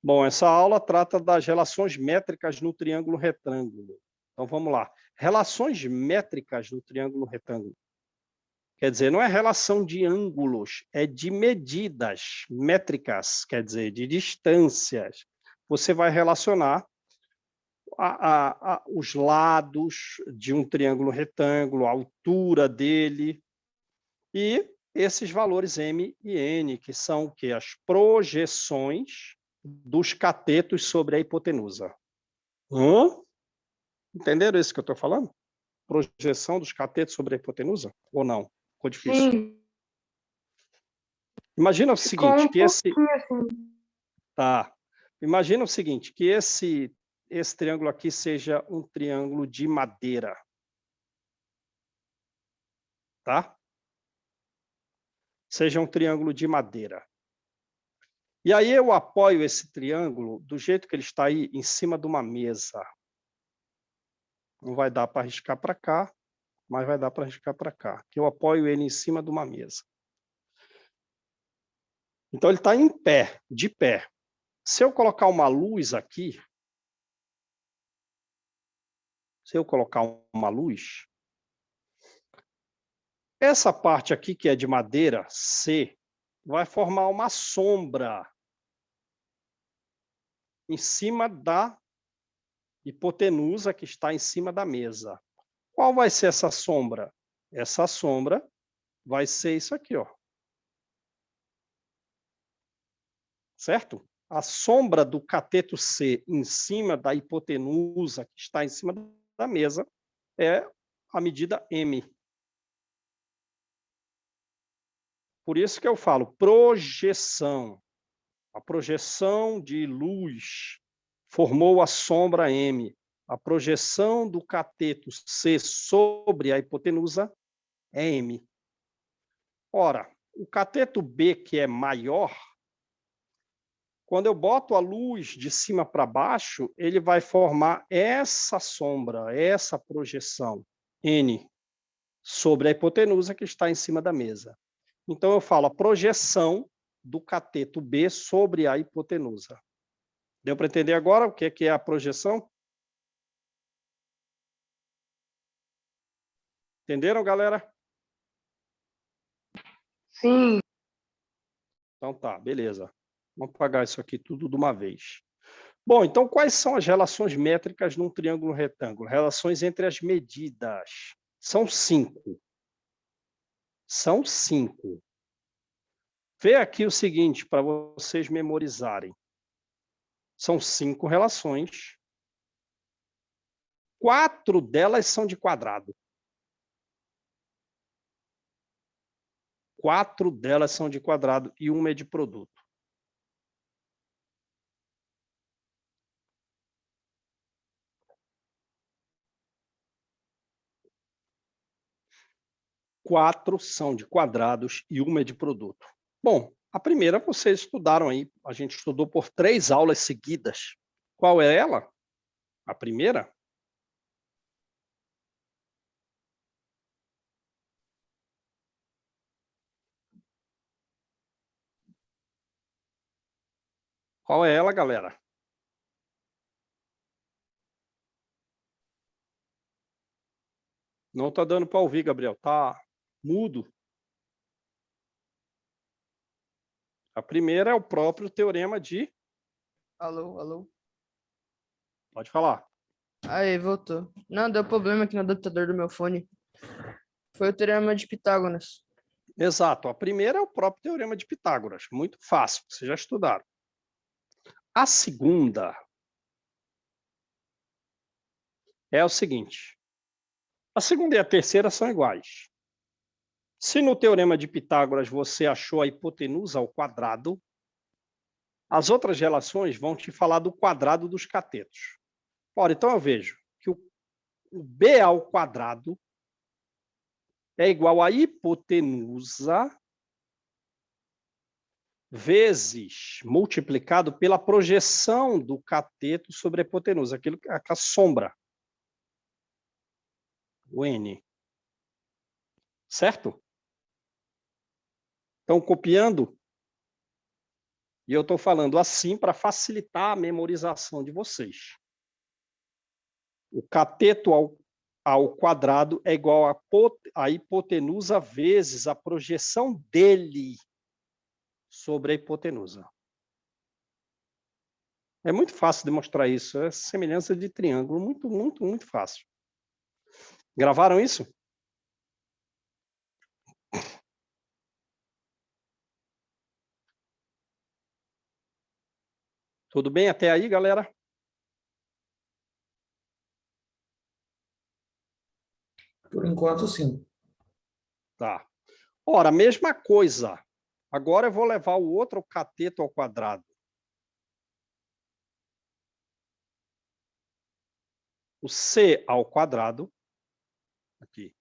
Bom, essa aula trata das relações métricas no triângulo retângulo. Então, vamos lá. Relações métricas no triângulo retângulo. Quer dizer, não é relação de ângulos, é de medidas métricas, quer dizer, de distâncias. Você vai relacionar os lados de um triângulo retângulo, a altura dele, e esses valores M e N, que são o quê? As projeções dos catetos sobre a hipotenusa. Entenderam isso que eu estou falando? Projeção dos catetos sobre a hipotenusa? Ou não? Ficou difícil? Sim, Imagina o ficou seguinte, um pouquinho assim. Tá. Imagina o seguinte, que esse triângulo aqui seja um triângulo de madeira. Tá? Seja um triângulo de madeira. E aí eu apoio esse triângulo do jeito que ele está aí, em cima de uma mesa. Não vai dar para riscar para cá, mas vai dar para riscar para cá. Eu apoio ele em cima de uma mesa. Então, ele está em pé, de pé. Se eu colocar uma luz aqui, essa parte aqui, que é de madeira, C, vai formar uma sombra em cima da hipotenusa que está em cima da mesa. Qual vai ser essa sombra? Essa sombra vai ser isso aqui, ó. Certo? A sombra do cateto C em cima da hipotenusa que está em cima da mesa é a medida M. Por isso que eu falo projeção. A projeção de luz formou a sombra M. A projeção do cateto C sobre a hipotenusa é M. Ora, o cateto B, que é maior, quando eu boto a luz de cima para baixo, ele vai formar essa sombra, essa projeção, N, sobre a hipotenusa que está em cima da mesa. Então, eu falo a projeção do cateto B sobre a hipotenusa. Deu para entender agora o que é a projeção? Entenderam, galera? Sim, Então tá, beleza. Vamos apagar isso aqui tudo de uma vez. Bom, então quais são as relações métricas num triângulo retângulo? Relações entre as medidas. São 5. São 5. Vê aqui o seguinte, para vocês memorizarem. São 5 relações. 4 delas são de quadrado. 4 delas são de quadrado e uma é de produto. Quatro são de quadrados e uma é de produto. Bom, a primeira vocês estudaram aí, a gente estudou por 3 aulas seguidas. Qual é ela? A primeira? Qual é ela, galera? Não está dando para ouvir, Gabriel. Tá mudo. A primeira é o próprio teorema de... alô, alô. Pode falar. Aí, voltou. Não, deu problema aqui no adaptador do meu fone. Foi o teorema de Pitágoras. Exato. A primeira é o próprio teorema de Pitágoras. Muito fácil, vocês já estudaram. A segunda é o seguinte. A segunda e a terceira são iguais. Se no teorema de Pitágoras você achou a hipotenusa ao quadrado, as outras relações vão te falar do quadrado dos catetos. Ora, então eu vejo que o B ao quadrado é igual a hipotenusa vezes multiplicado pela projeção do cateto sobre a hipotenusa, aquela sombra, o N. Certo? Então, copiando, E eu estou falando assim para facilitar a memorização de vocês. O cateto ao quadrado é igual a hipotenusa vezes a projeção dele sobre a hipotenusa. É muito fácil demonstrar isso. É semelhança de triângulo. Muito, muito, muito fácil. Gravaram isso? Tudo bem até aí, galera? Por enquanto, sim. Tá. Ora, mesma coisa. Agora eu vou levar o outro cateto ao quadrado. O C ao quadrado, aqui,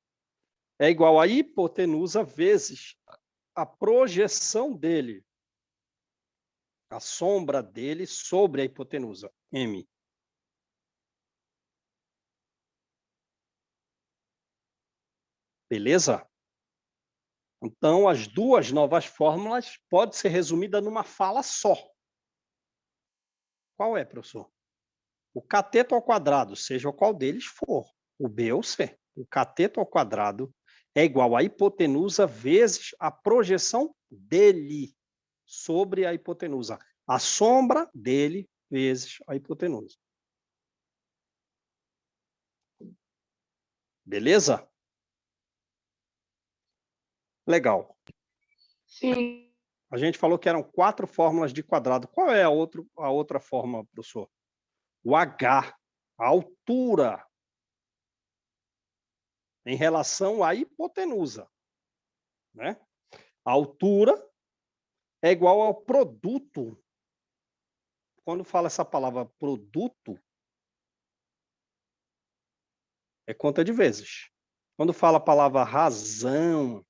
é igual a hipotenusa vezes a projeção dele, a sombra dele sobre a hipotenusa, M. Beleza? Então, as duas novas fórmulas podem ser resumidas numa fala só. Qual é, professor? O cateto ao quadrado, seja qual deles for, o B ou o C. O cateto ao quadrado é igual a hipotenusa vezes a projeção dele sobre a hipotenusa. A sombra dele vezes a hipotenusa. Beleza? Legal. Sim. A gente falou que eram 4 fórmulas de quadrado. Qual é a outra fórmula, professor? O H, a altura em relação à hipotenusa, né? A altura é igual ao produto. Quando fala essa palavra produto, é conta de vezes. Quando fala a palavra razão,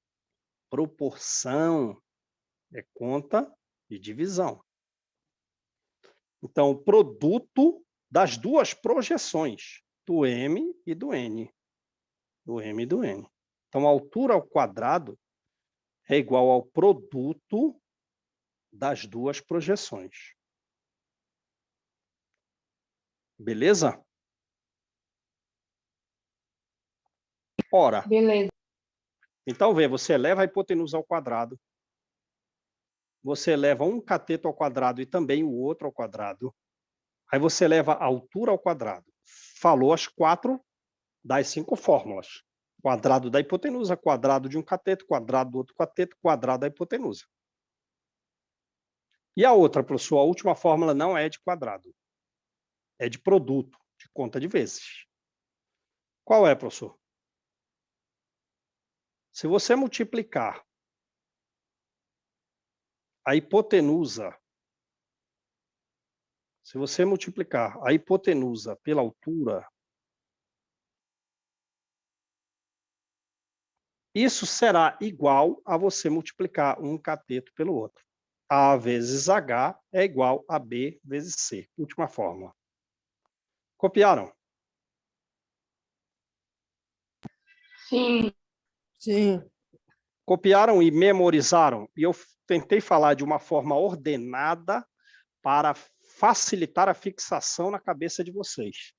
proporção, é conta de divisão. Então, o produto das duas projeções, do M e do N. Do M e do N. Então, a altura ao quadrado é igual ao produto das duas projeções. Beleza? Ora, Beleza. então vê, você eleva a hipotenusa ao quadrado, você eleva um cateto ao quadrado e também o outro ao quadrado, aí você eleva a altura ao quadrado. Falou as 4 das 5 fórmulas. Quadrado da hipotenusa, quadrado de um cateto, quadrado do outro cateto, quadrado da hipotenusa. E a outra, professor, a última fórmula não é de quadrado. É de produto, de conta de vezes. Qual é, professor? Se você multiplicar a hipotenusa, se você multiplicar a hipotenusa pela altura, isso será igual a você multiplicar um cateto pelo outro. A vezes H é igual a B vezes C. Última fórmula. Copiaram? Sim. Sim. Copiaram e memorizaram? E eu tentei falar de uma forma ordenada para facilitar a fixação na cabeça de vocês.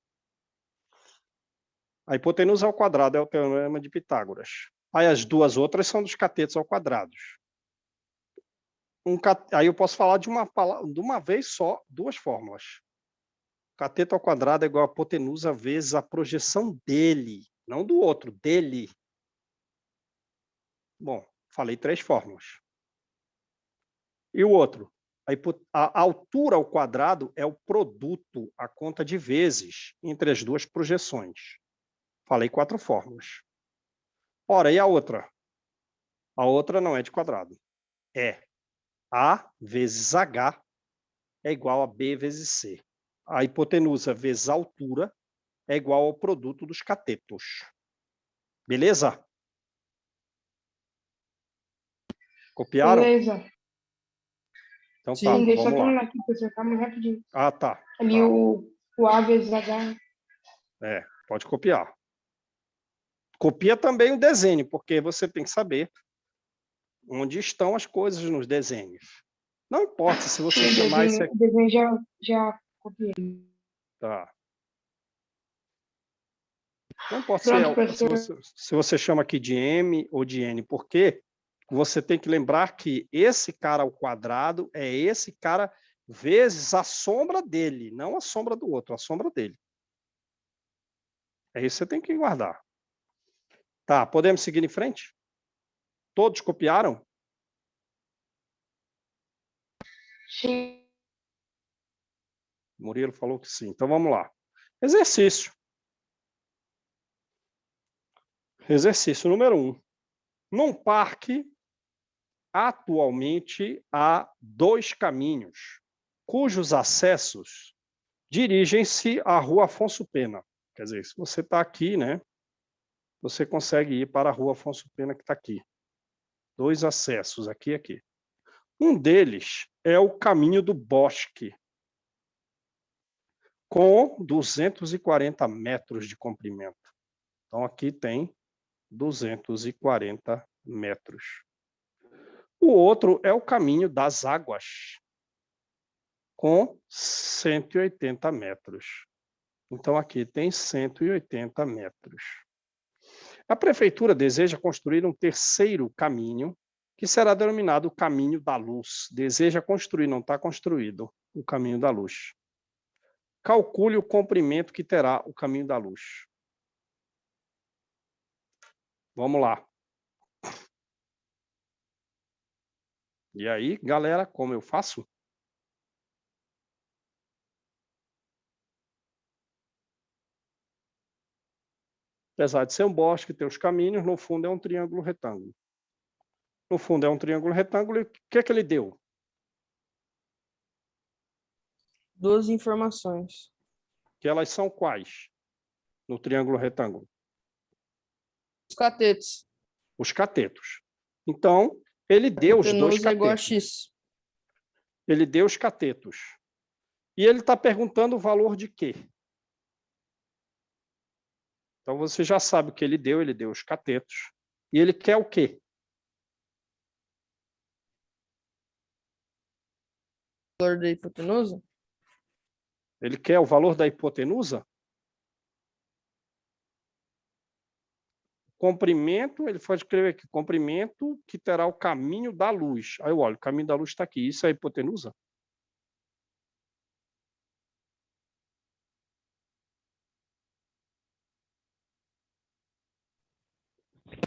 A hipotenusa ao quadrado é o teorema de Pitágoras. Aí as duas outras são dos catetos ao quadrado. Aí eu posso falar de uma vez só, 2 fórmulas. Cateto ao quadrado é igual a hipotenusa vezes a projeção dele, não do outro, dele. Bom, falei 3 fórmulas. E o outro? A altura ao quadrado é o produto, a conta de vezes, entre as duas projeções. Falei 4 fórmulas. Ora, e a outra? A outra não é de quadrado. É A vezes H é igual a B vezes C. A hipotenusa vezes a altura é igual ao produto dos catetos. Beleza? Copiaram? Beleza. Então Sim, tá, deixa eu vamos lá. terminar aqui, professor. Calma rapidinho. Ah, tá. Ali Tá. o A vezes H. Pode copiar. Copia também o desenho, porque você tem que saber onde estão as coisas nos desenhos. Não importa se você O chamar isso desenho, aqui. o desenho já copiei. Tá. Não importa Pronto, professor. se você chama aqui de M ou de N, porque você tem que lembrar que esse cara ao quadrado é esse cara vezes a sombra dele, não a sombra do outro, a sombra dele. É isso que você tem que guardar. Tá, podemos seguir em frente? Todos copiaram? Sim. Murilo falou que sim. Então vamos lá. Exercício. Exercício número 1. Num parque, atualmente há 2 caminhos, cujos acessos dirigem-se à Rua Afonso Pena. Quer dizer, se você está aqui, né, você consegue ir para a Rua Afonso Pena, que está aqui. 2 acessos, aqui e aqui. Um deles é o caminho do bosque, com 240 metros de comprimento. Então, aqui tem 240 metros. O outro é o caminho das águas, com 180 metros. Então, aqui tem 180 metros. A prefeitura deseja construir um terceiro caminho, que será denominado o Caminho da Luz. Deseja construir, não está construído, o Caminho da Luz. Calcule o comprimento que terá o Caminho da Luz. Vamos lá. E aí, galera, como eu faço? Apesar de ser um bosque, ter os caminhos, no fundo é um triângulo retângulo. No fundo é um triângulo retângulo, e o que é que ele deu? 2 informações. Que elas são quais? No triângulo retângulo? Os catetos. Os catetos. Então, ele deu os 2 Hipotenusa é igual a catetos. X. Ele deu os catetos. E ele está perguntando o valor de quê? Então, você já sabe o que ele deu os catetos. E ele quer o quê? O valor da hipotenusa? Ele quer o valor da hipotenusa? Comprimento, ele pode escrever aqui, comprimento que terá o caminho da luz. Aí eu olho, o caminho da luz está aqui. Isso é a hipotenusa?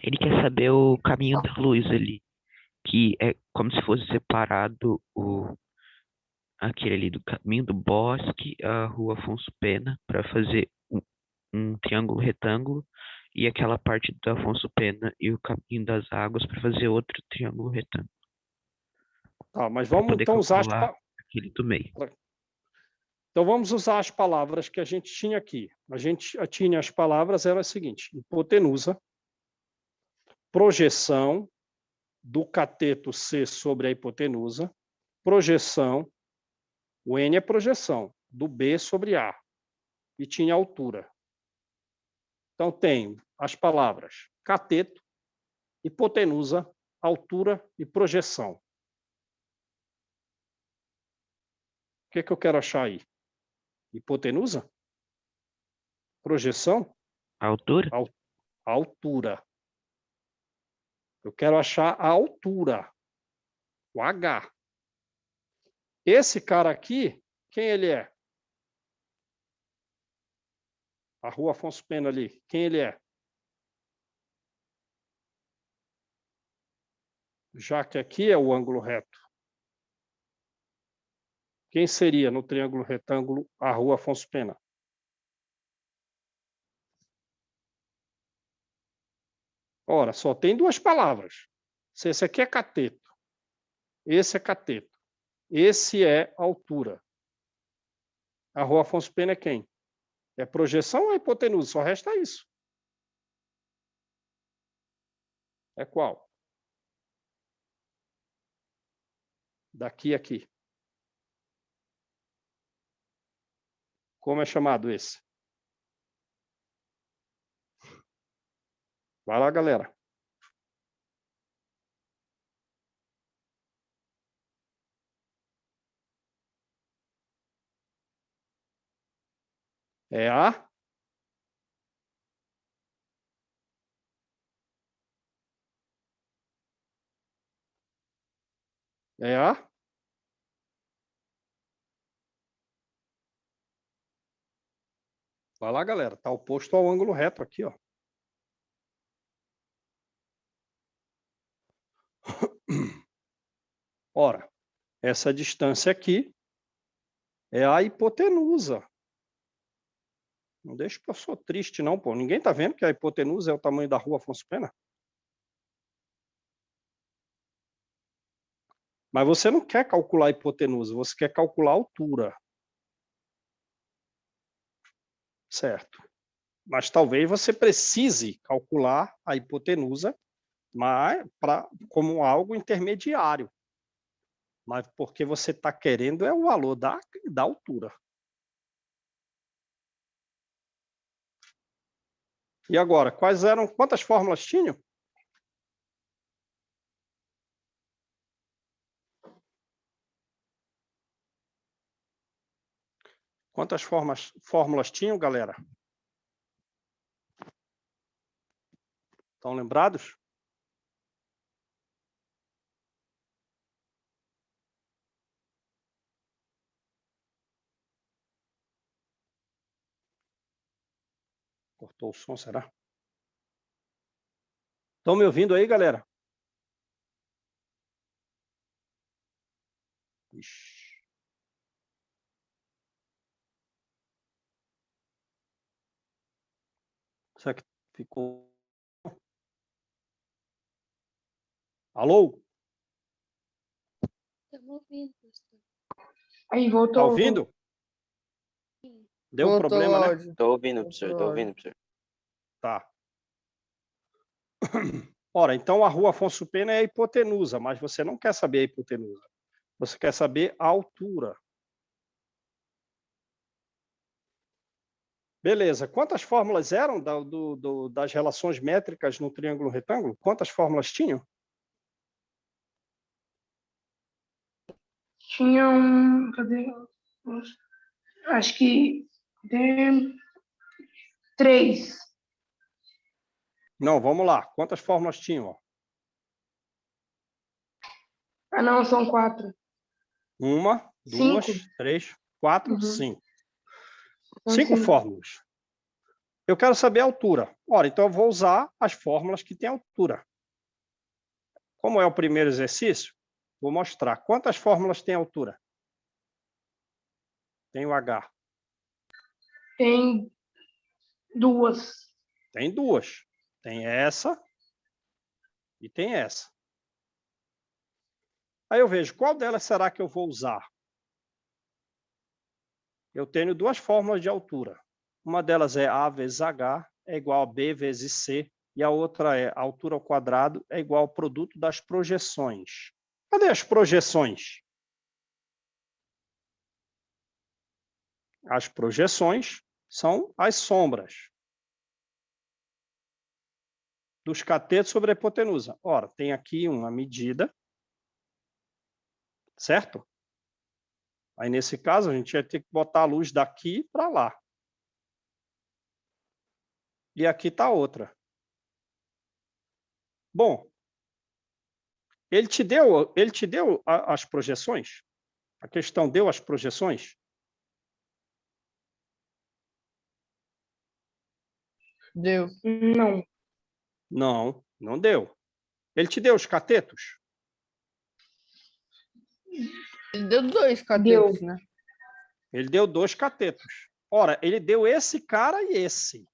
Ele quer saber o caminho da luz ali, que é como se fosse separado aquele ali do caminho do bosque, a Rua Afonso Pena, para fazer um triângulo retângulo, e aquela parte do Afonso Pena e o caminho das águas para fazer outro triângulo retângulo, Tá, mas para vamos poder então usar calcular aquele do meio. Então vamos usar as palavras que a gente tinha aqui. A gente tinha as palavras, era o seguinte: hipotenusa, projeção do cateto C sobre a hipotenusa, projeção, o N é projeção, do B sobre A, e tinha altura. Então tem as palavras cateto, hipotenusa, altura e projeção. O que é que eu quero achar aí? Hipotenusa? Projeção? A altura? Altura. Eu quero achar a altura, o H. Esse cara aqui, quem ele é? A Rua Afonso Pena ali, quem ele é? Já que aqui é o ângulo reto. Quem seria no triângulo retângulo a Rua Afonso Pena? Ora, só tem 2 palavras. Se esse aqui é cateto, esse é cateto, esse é altura. A Rua Afonso Pena é quem? É projeção ou é hipotenusa? Só resta isso. É qual? Daqui a aqui. Como é chamado esse? Vai lá, galera. É a é a vai lá, galera. Está oposto ao ângulo reto aqui, ó. Ora, essa distância aqui é a hipotenusa. Não deixa que eu sou triste, não, pô. Ninguém tá vendo que a hipotenusa é o tamanho da rua Afonso Pena? Mas você não quer calcular a hipotenusa, você quer calcular a altura. Certo. Mas talvez você precise calcular a hipotenusa como algo intermediário. Mas porque você está querendo é o valor da altura. E agora, quantas fórmulas tinham? Quantas fórmulas tinham, galera? Estão lembrados? Cortou o som, será? Estão me ouvindo aí, galera? Ixi. Será que ficou? Alô? Estamos ouvindo, pastor. Aí, Tá voltou. ouvindo? Deu Voltou problema, o né? áudio. Tô ouvindo, professor, Voltou tô o ouvindo, áudio. professor. Tá. Ora, então a rua Afonso Pena é a hipotenusa, mas você não quer saber a hipotenusa. Você quer saber a altura. Beleza. Quantas fórmulas eram das relações métricas no triângulo retângulo? Quantas fórmulas tinham? Tinham. Cadê? Acho que. Tem 3. Não, vamos lá. Quantas fórmulas tinham? Ó? Ah, não, são 4. Uma, duas, 5. 3, 4, Uhum. 5. São 5 5. fórmulas. Eu quero saber a altura. Ora, então eu vou usar as fórmulas que têm altura. Como é o primeiro exercício, vou mostrar quantas fórmulas têm altura. Tem o H. Tem 2. Tem duas. Tem essa e tem essa. Aí eu vejo qual delas será que eu vou usar. Eu tenho duas fórmulas de altura. Uma delas é A vezes H é igual a B vezes C. E a outra é a altura ao quadrado é igual ao produto das projeções. Cadê as projeções? As projeções são as sombras dos catetos sobre a hipotenusa. Ora, tem aqui uma medida, certo? Aí, nesse caso, a gente ia ter que botar a luz daqui para lá. E aqui está outra. Bom, ele te deu as projeções? A questão deu as projeções? Deu. Não. Não, não deu. Ele te deu os catetos? Ele deu 2 catetos, né? Ele deu 2 catetos. Ora, ele deu esse cara e esse.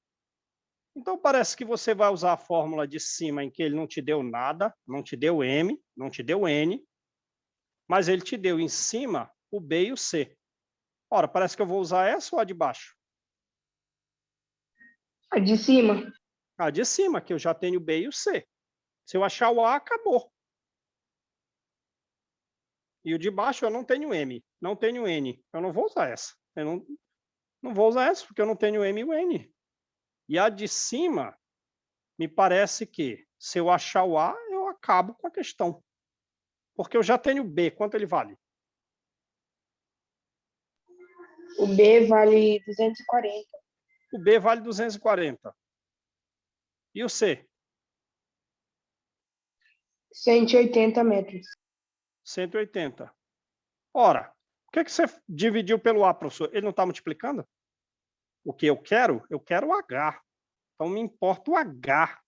Então, parece que você vai usar a fórmula de cima em que ele não te deu nada, não te deu M, não te deu N, mas ele te deu em cima o B e o C. Ora, parece que eu vou usar essa ou a de baixo? A de cima. A de cima, que eu já tenho o B e o C. Se eu achar o A, acabou. E o de baixo eu não tenho M, não tenho N. Eu não vou usar essa. Eu não vou usar essa, porque eu não tenho M e o N. E a de cima, me parece que, se eu achar o A, eu acabo com a questão. Porque eu já tenho o B. Quanto ele vale? O B vale 240. O B vale 240. E o C? 180 metros. 180. Ora, o que você dividiu pelo A, professor? Ele não está multiplicando? O que eu quero? Eu quero o H. Então, me importa o H.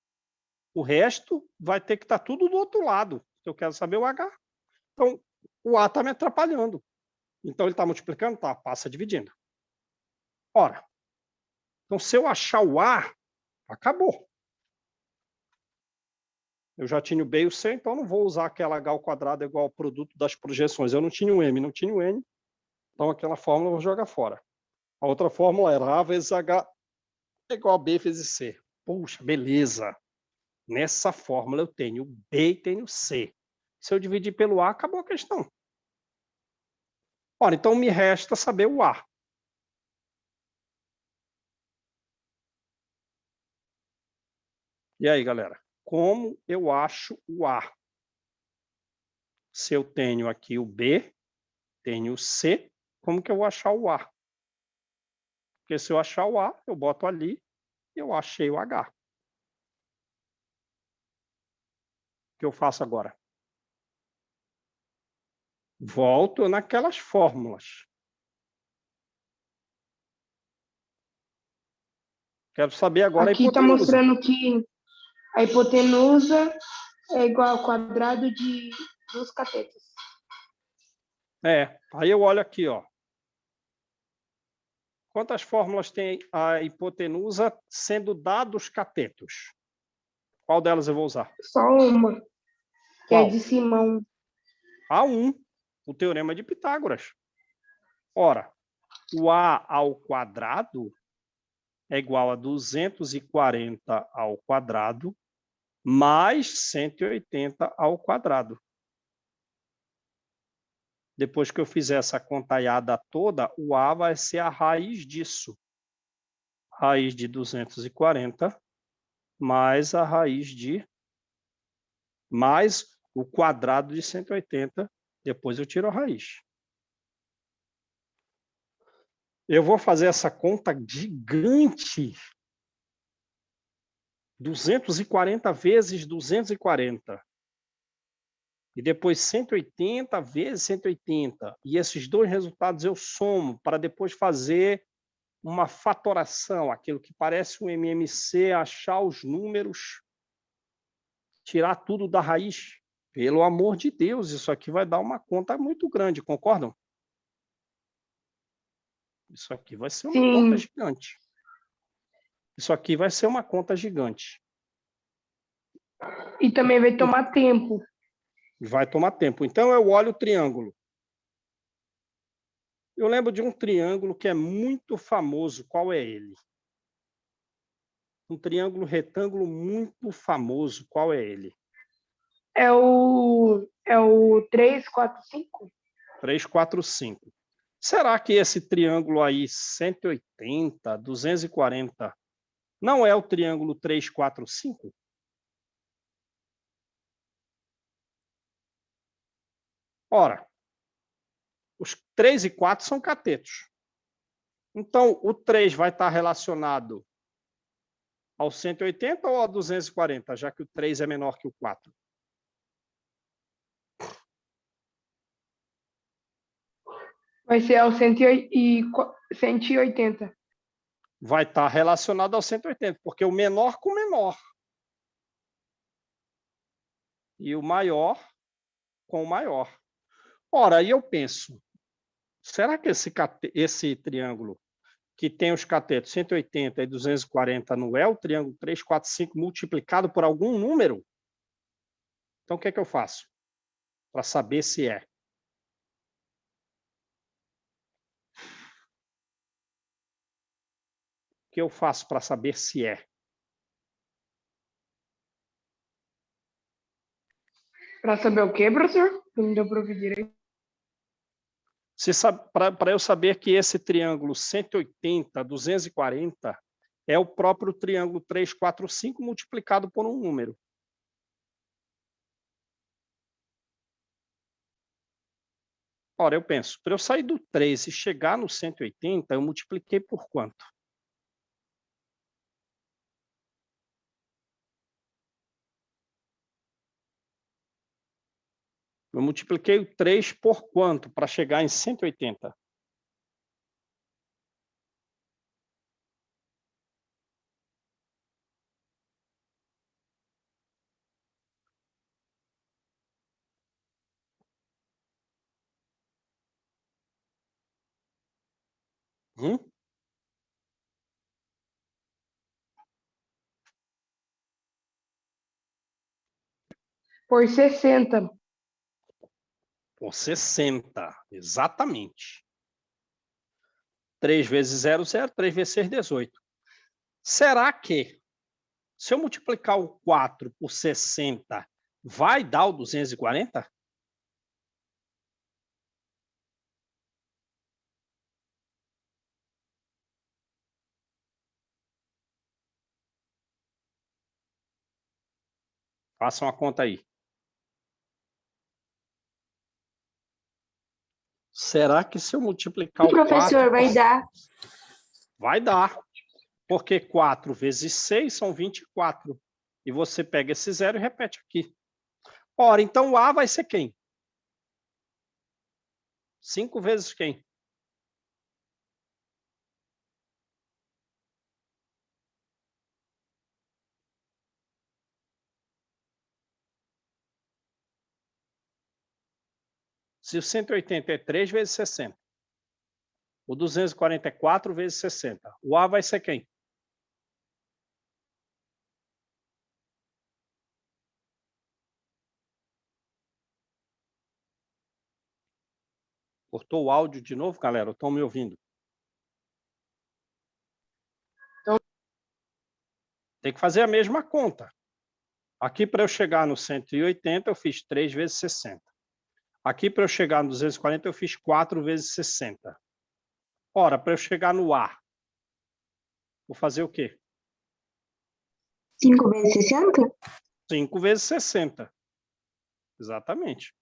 O resto vai ter que estar tudo do outro lado. Eu quero saber o H. Então, o A está me atrapalhando. Então, ele está multiplicando? Tá, passa dividindo. Ora, então, se eu achar o A, acabou. Eu já tinha o B e o C, então não vou usar aquela H ao quadrado igual ao produto das projeções. Eu não tinha o M, não tinha o N, então aquela fórmula eu vou jogar fora. A outra fórmula era A vezes H é igual a B vezes C. Puxa, beleza. Nessa fórmula eu tenho B e tenho C. Se eu dividir pelo A, acabou a questão. Ora, então me resta saber o A. E aí, galera? Como eu acho o A? Se eu tenho aqui o B, tenho o C, como que eu vou achar o A? Porque se eu achar o A, eu boto ali e eu achei o H. O que eu faço agora? Volto naquelas fórmulas. Quero saber agora a Aqui está hipotenusa. mostrando que a hipotenusa é igual ao quadrado dos catetos. Aí eu olho aqui, ó. Quantas fórmulas tem a hipotenusa sendo dados catetos? Qual delas eu vou usar? Só uma, que Qual? é de Simão. A1, o teorema de Pitágoras. Ora, o A ao quadrado é igual a 240 ao quadrado mais 180 ao quadrado. Depois que eu fizer essa contaiada toda, o A vai ser a raiz disso. Raiz de 240 mais a raiz de... mais o quadrado de 180. Depois eu tiro a raiz. Eu vou fazer essa conta gigante. 240 vezes 240. E depois 180 vezes 180. E esses dois resultados eu somo para depois fazer uma fatoração, aquilo que parece um MMC, achar os números, tirar tudo da raiz. Pelo amor de Deus, isso aqui vai dar uma conta muito grande, concordam? Isso aqui vai ser uma conta Sim, gigante. Isso aqui vai ser uma conta gigante. e também vai tomar tempo. Vai tomar tempo. Então, eu olho o triângulo. Eu lembro de um triângulo que é muito famoso. Qual é ele? Um triângulo retângulo muito famoso. Qual é ele? É o 3, 4, 5? 3, 4, 5. Será que esse triângulo aí, 180, 240, não é o triângulo 3, 4, 5? Ora, os 3 e 4 são catetos. Então, o 3 vai estar relacionado ao 180 ou ao 240, já que o 3 é menor que o 4? Vai ser ao 180. Vai estar relacionado ao 180, porque o menor com o menor. E o maior com o maior. Ora, aí eu penso, será que esse triângulo que tem os catetos 180 e 240 não é o triângulo 3, 4, 5 multiplicado por algum número? Então, o que é que eu faço para saber se é? O que eu faço para saber se é? Para saber o quê, professor? Não deu para ouvir direito. Para eu saber que esse triângulo 180, 240 é o próprio triângulo 3, 4, 5 multiplicado por um número. Ora, eu penso, para eu sair do 3 e chegar no 180, eu multipliquei por quanto? Eu multipliquei o 3 por quanto para chegar em 180? Hum? Por 60. Por 60, exatamente. 3 vezes 0, 0. 3 vezes 6, 18. Será que, se eu multiplicar o 4 por 60, vai dar o 240? Façam a conta aí. Será que se eu multiplicar o 4... Professor, vai dar. Vai dar. Porque 4 vezes 6 são 24. E você pega esse zero e repete aqui. Ora, então o A vai ser quem? 5 vezes quem? Se o 180 é 3 vezes 60. O 240 é 4 vezes 60. O A vai ser quem? Cortou o áudio de novo, galera? Estão me ouvindo? Tem que fazer a mesma conta. Aqui, para eu chegar no 180, eu fiz 3 vezes 60. Aqui, para eu chegar no 240, eu fiz 4 vezes 60. Ora, para eu chegar no A, vou fazer o quê? 5 vezes 60? 5 vezes 60. Exatamente.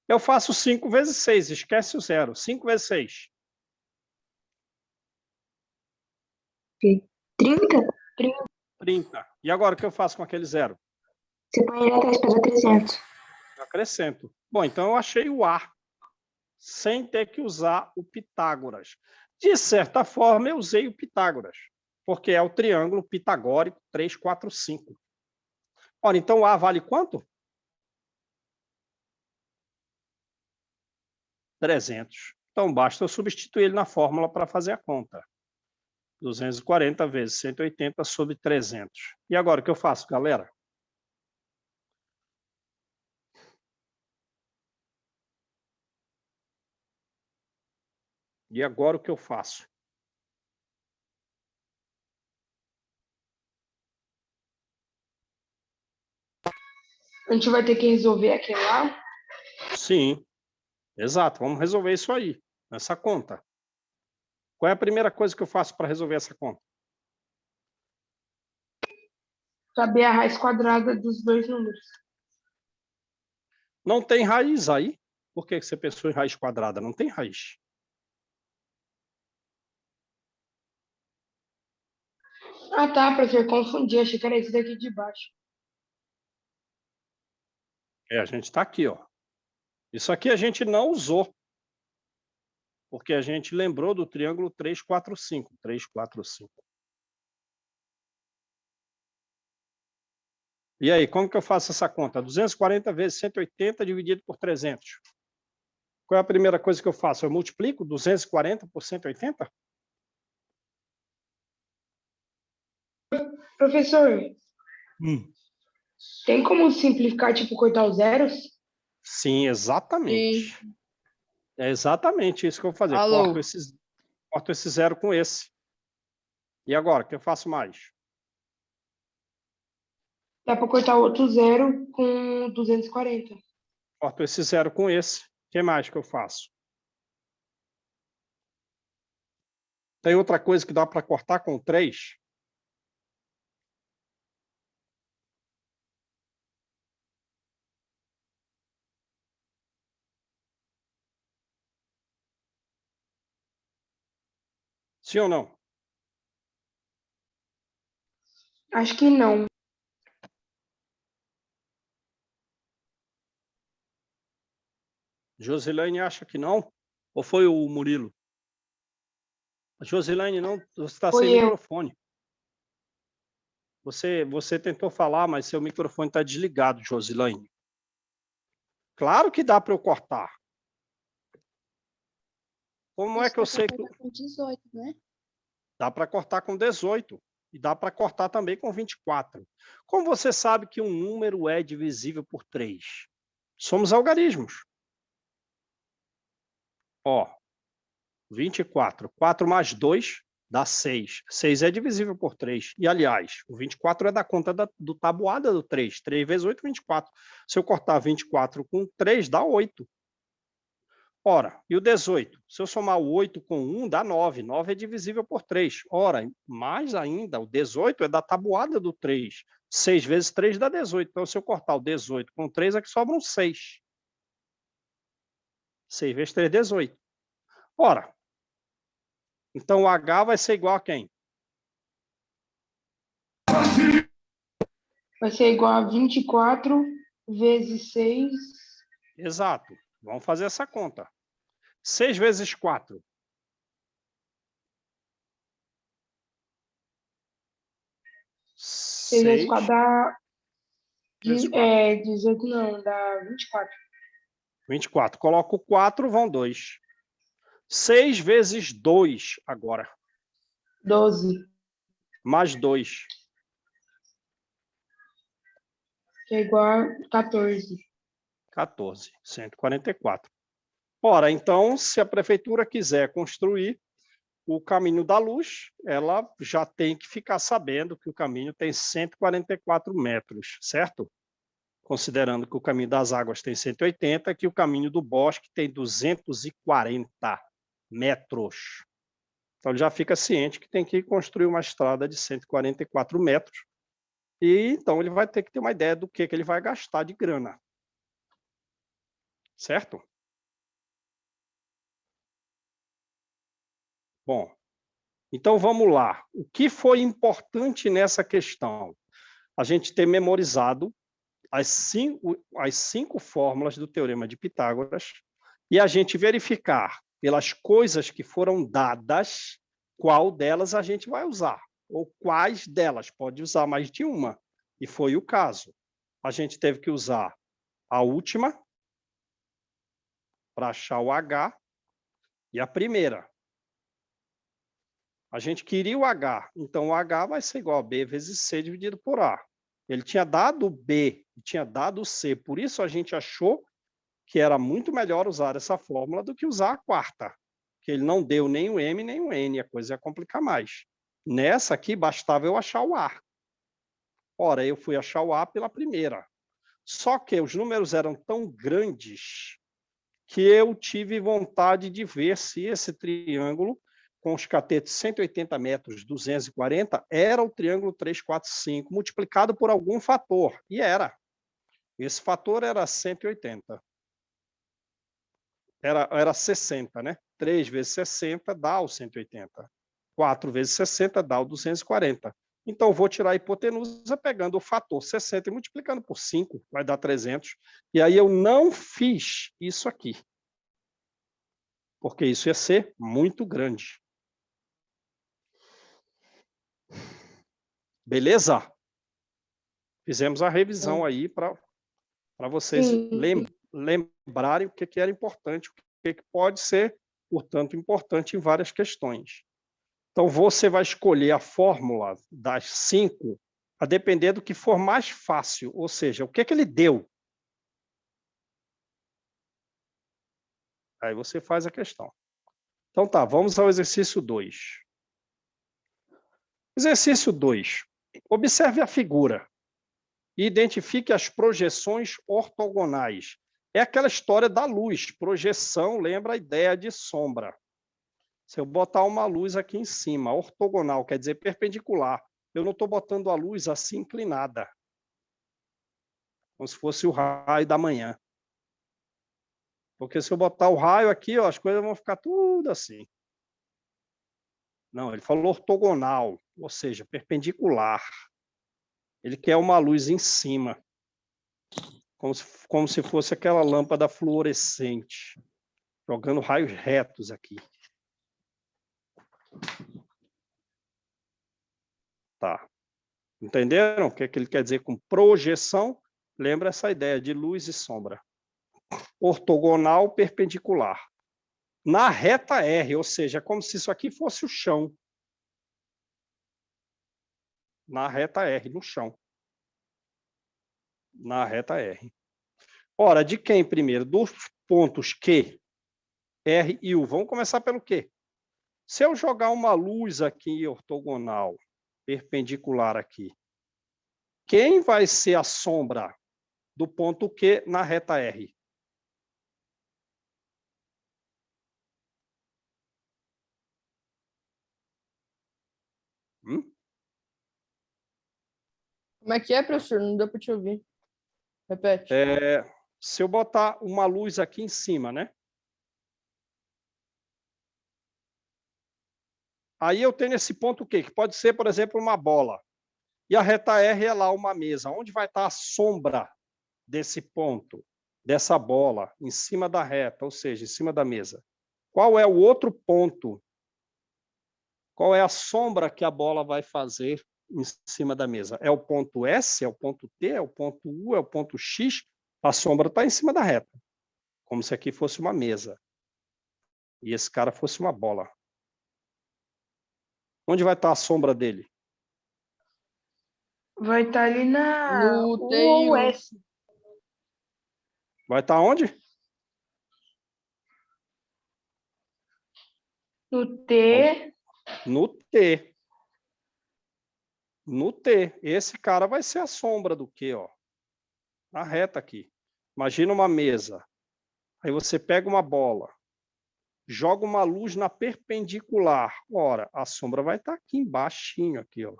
Eu faço 5 vezes 6, esquece o zero. 5 vezes 6. 30? 30. E agora o que eu faço com aquele zero? Você põe ele atrás para dar 300. Eu acrescento. Bom, então eu achei o A, sem ter que usar o Pitágoras. De certa forma, eu usei o Pitágoras, porque é o triângulo pitagórico 3, 4, 5. Ora, então o A vale quanto? 300. Então, basta eu substituir ele na fórmula para fazer a conta. 240 vezes 180 sobre 300. E agora, o que eu faço, galera? E agora, o que eu faço? A gente vai ter que resolver aquele lá. Sim, exato. Vamos resolver isso aí, nessa conta. Qual é a primeira coisa que eu faço para resolver essa conta? Saber a raiz quadrada dos dois números. Não tem raiz aí? Por que você pensou em raiz quadrada? Não tem raiz. Ah, tá, professor, confundi. Achei que era esse daqui de baixo. A gente está aqui, ó. Isso aqui a gente não usou, porque a gente lembrou do triângulo 3, 4, 5. 3, 4, 5. E aí, como que eu faço essa conta? 240 vezes 180 dividido por 300. Qual é a primeira coisa que eu faço? Eu multiplico 240 por 180? Professor, tem como simplificar, tipo, cortar os zeros? Sim, exatamente. Sim. É exatamente isso que eu vou fazer. Alô? Corto esse zero com esse. E agora, o que eu faço mais? Dá para cortar outro zero com 240. Corto esse zero com esse. O que mais que eu faço? Tem outra coisa que dá para cortar com 3? Sim ou não? Acho que não. Josilaine acha que não? Ou foi o Murilo? Josilaine, não, você está Foi sem eu. microfone. Você tentou falar, mas seu microfone está desligado, Josilaine. Claro que dá para eu cortar. Como é que eu sei que Com 18, né? dá para cortar com 18 e dá para cortar também com 24? Como você sabe que um número é divisível por 3? Somos algarismos. Ó, 24. 4 mais 2 dá 6. 6 é divisível por 3. E, aliás, o 24 é da conta do tabuada do 3. 3 vezes 8, 24. Se eu cortar 24 com 3, dá 8. Ora, e o 18? Se eu somar o 8 com 1, dá 9. 9 é divisível por 3. Ora, mais ainda, o 18 é da tabuada do 3. 6 vezes 3 dá 18. Então, se eu cortar o 18 com 3, aqui sobra um 6. 6 vezes 3, 18. Ora, então o H vai ser igual a quem? Vai ser igual a 24 vezes 6. Exato. Vamos fazer essa conta. 6 vezes 4. 6 vezes 4 dá... vezes 4. 18 não, dá 24. 24. Coloco o 4, vão 2. 6 vezes 2 agora. 12, Mais 2. que é igual a 14. 14. 144. Ora, então, se a prefeitura quiser construir o caminho da luz, ela já tem que ficar sabendo que o caminho tem 144 metros, certo? Considerando que o caminho das águas tem 180, que o caminho do bosque tem 240 metros. Então, ele já fica ciente que tem que construir uma estrada de 144 metros. E, então, ele vai ter que ter uma ideia do que ele vai gastar de grana. Certo? Bom, então vamos lá. O que foi importante nessa questão? A gente ter memorizado as cinco fórmulas do Teorema de Pitágoras e a gente verificar pelas coisas que foram dadas qual delas a gente vai usar, ou quais delas, pode usar mais de uma, e foi o caso. A gente teve que usar a última para achar o H e a primeira. A gente queria o H, então o H vai ser igual a B vezes C dividido por A. Ele tinha dado B e tinha dado C, por isso a gente achou que era muito melhor usar essa fórmula do que usar a quarta, que ele não deu nem o M nem o N, a coisa ia complicar mais. Nessa aqui, bastava eu achar o A. Ora, eu fui achar o A pela primeira. Só que os números eram tão grandes que eu tive vontade de ver se esse triângulo com os catetos 180 metros, 240, era o triângulo 345, multiplicado por algum fator. E era. Esse fator era 180. Era 60, né? 3 vezes 60 dá o 180. 4 vezes 60 dá o 240. Então, vou tirar a hipotenusa pegando o fator 60 e multiplicando por 5, vai dar 300. E aí eu não fiz isso aqui, porque isso ia ser muito grande. Beleza? Fizemos a revisão aí para vocês lembrarem o que era importante, o que pode ser, portanto, importante em várias questões. Então, você vai escolher a fórmula das 5 a depender do que for mais fácil, ou seja, o que ele deu. Aí você faz a questão. Então tá, vamos ao exercício 2. Exercício 2. Observe a figura e identifique as projeções ortogonais. É aquela história da luz. Projeção lembra a ideia de sombra. Se eu botar uma luz aqui em cima, ortogonal, quer dizer perpendicular, eu não estou botando a luz assim inclinada, como se fosse o raio da manhã. Porque se eu botar o raio aqui, ó, as coisas vão ficar tudo assim. Não, ele falou ortogonal, ou seja, perpendicular. Ele quer uma luz em cima. como se fosse aquela lâmpada fluorescente, jogando raios retos aqui. Tá. Entenderam o que ele quer dizer com projeção? Lembra essa ideia de luz e sombra. Ortogonal, perpendicular. Na reta R, ou seja, como se isso aqui fosse o chão. Na reta R, no chão. Na reta R. Ora, de quem primeiro? Dos pontos Q, R e U. Vamos começar pelo Q. Se eu jogar uma luz aqui ortogonal, perpendicular aqui, quem vai ser a sombra do ponto Q na reta R? Como é que é, professor? Não deu para te ouvir. Repete. Se eu botar uma luz aqui em cima, né? Aí eu tenho esse ponto Q, que pode ser, por exemplo, uma bola. E a reta R é lá uma mesa. Onde vai estar a sombra desse ponto, dessa bola, em cima da reta, ou seja, em cima da mesa? Qual é o outro ponto? Qual é a sombra que a bola vai fazer em cima da mesa? É o ponto S? É o ponto T? É o ponto U? É o ponto X? A sombra está em cima da reta, como se aqui fosse uma mesa. E esse cara fosse uma bola. Onde vai estar a sombra dele? Vai estar ali na No U T e ou U. S. Vai estar onde? No T. No T. No T. Esse cara vai ser a sombra do Q, ó. Na reta aqui. Imagina uma mesa. Aí você pega uma bola, joga uma luz na perpendicular. Ora, a sombra vai estar aqui embaixinho, aqui, ó.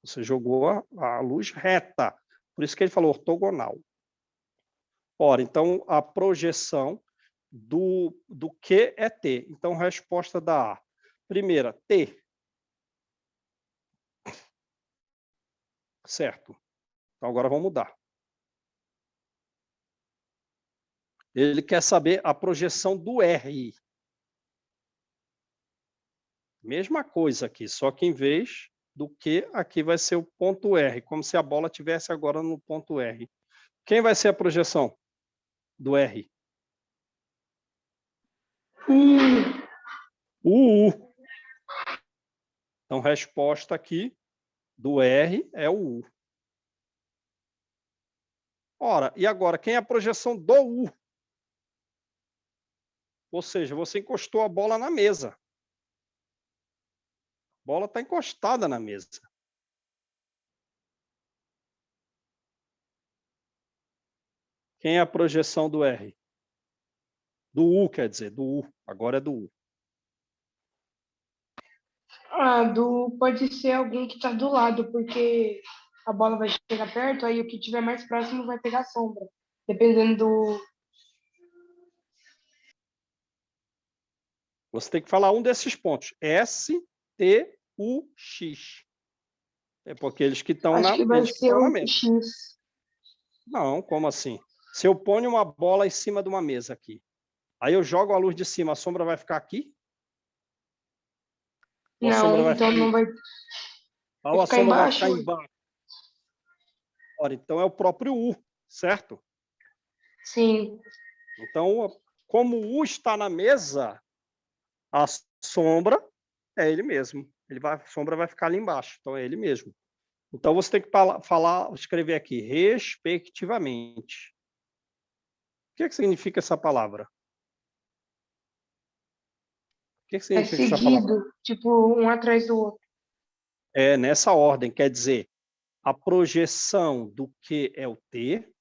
Você jogou a luz reta. Por isso que ele falou ortogonal. Ora, então a projeção do Q é T. Então, resposta da A. Primeira, T. Certo. Então, agora vamos mudar. Ele quer saber a projeção do R. Mesma coisa aqui, só que em vez do Q, aqui vai ser o ponto R, como se a bola estivesse agora no ponto R. Quem vai ser a projeção do R? O U. Então, resposta aqui do R é o U. Ora, e agora, quem é a projeção do U? Ou seja, você encostou a bola na mesa. A bola está encostada na mesa. Quem é a projeção do R? Do U, quer dizer, do U. Agora é do U. Pode ser alguém que está do lado, porque a bola vai chegar perto, aí o que tiver mais próximo vai pegar a sombra. Dependendo do. Você tem que falar um desses pontos. S, T, U, X. É porque eles que estão Acho na, que vai eles que ser estão na o mesa. X. Não, como assim? Se eu ponho uma bola em cima de uma mesa aqui, aí eu jogo a luz de cima, a sombra vai ficar aqui? Ou a sombra Não, vai então ficar não vai. Ou a ficar sombra vai embaixo. ficar embaixo? Ora, então é o próprio U, certo? Sim. Então, como o U está na mesa, a sombra é ele mesmo. A sombra vai ficar ali embaixo, então é ele mesmo. Então você tem que escrever aqui, respectivamente. O que significa essa palavra? O que É significa essa palavra? seguido, tipo, um atrás do outro. É nessa ordem, quer dizer, a projeção do Q é o T,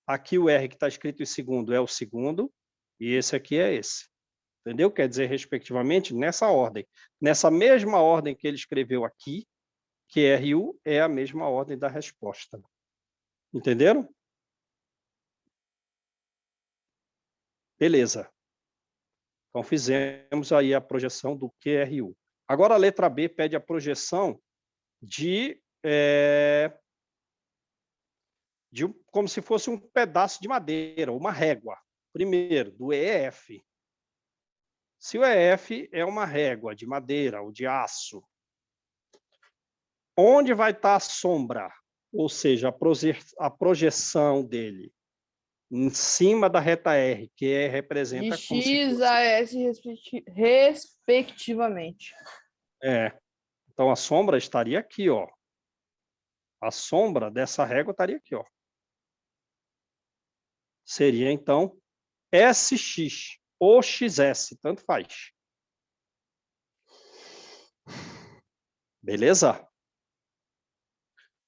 aqui o R que está escrito em segundo é o segundo, e esse aqui é esse. Entendeu? Quer dizer, respectivamente, nessa ordem. Nessa mesma ordem que ele escreveu aqui, QRU é a mesma ordem da resposta. Entenderam? Beleza. Então, fizemos aí a projeção do QRU. Agora, a letra B pede a projeção de como se fosse um pedaço de madeira, uma régua. Primeiro, do EF. Se o EF é uma régua de madeira ou de aço, onde vai estar a sombra? Ou seja, a projeção dele em cima da reta R, que De representa como se X fosse... a S respectivamente. Então, a sombra estaria aqui, ó. A sombra dessa régua estaria aqui, ó. Seria, então, SX ou XS, tanto faz. Beleza?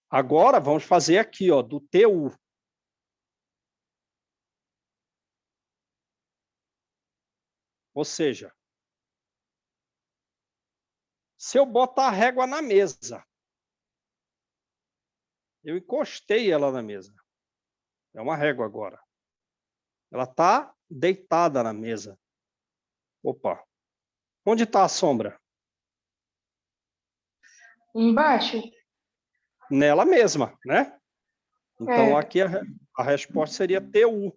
Agora, vamos fazer aqui, ó, do TU. Ou seja, se eu botar a régua na mesa, eu encostei ela na mesa. É uma régua agora. Ela está deitada na mesa. Opa. Onde está a sombra? Embaixo? Nela mesma, né? Então, É. aqui a resposta seria TU.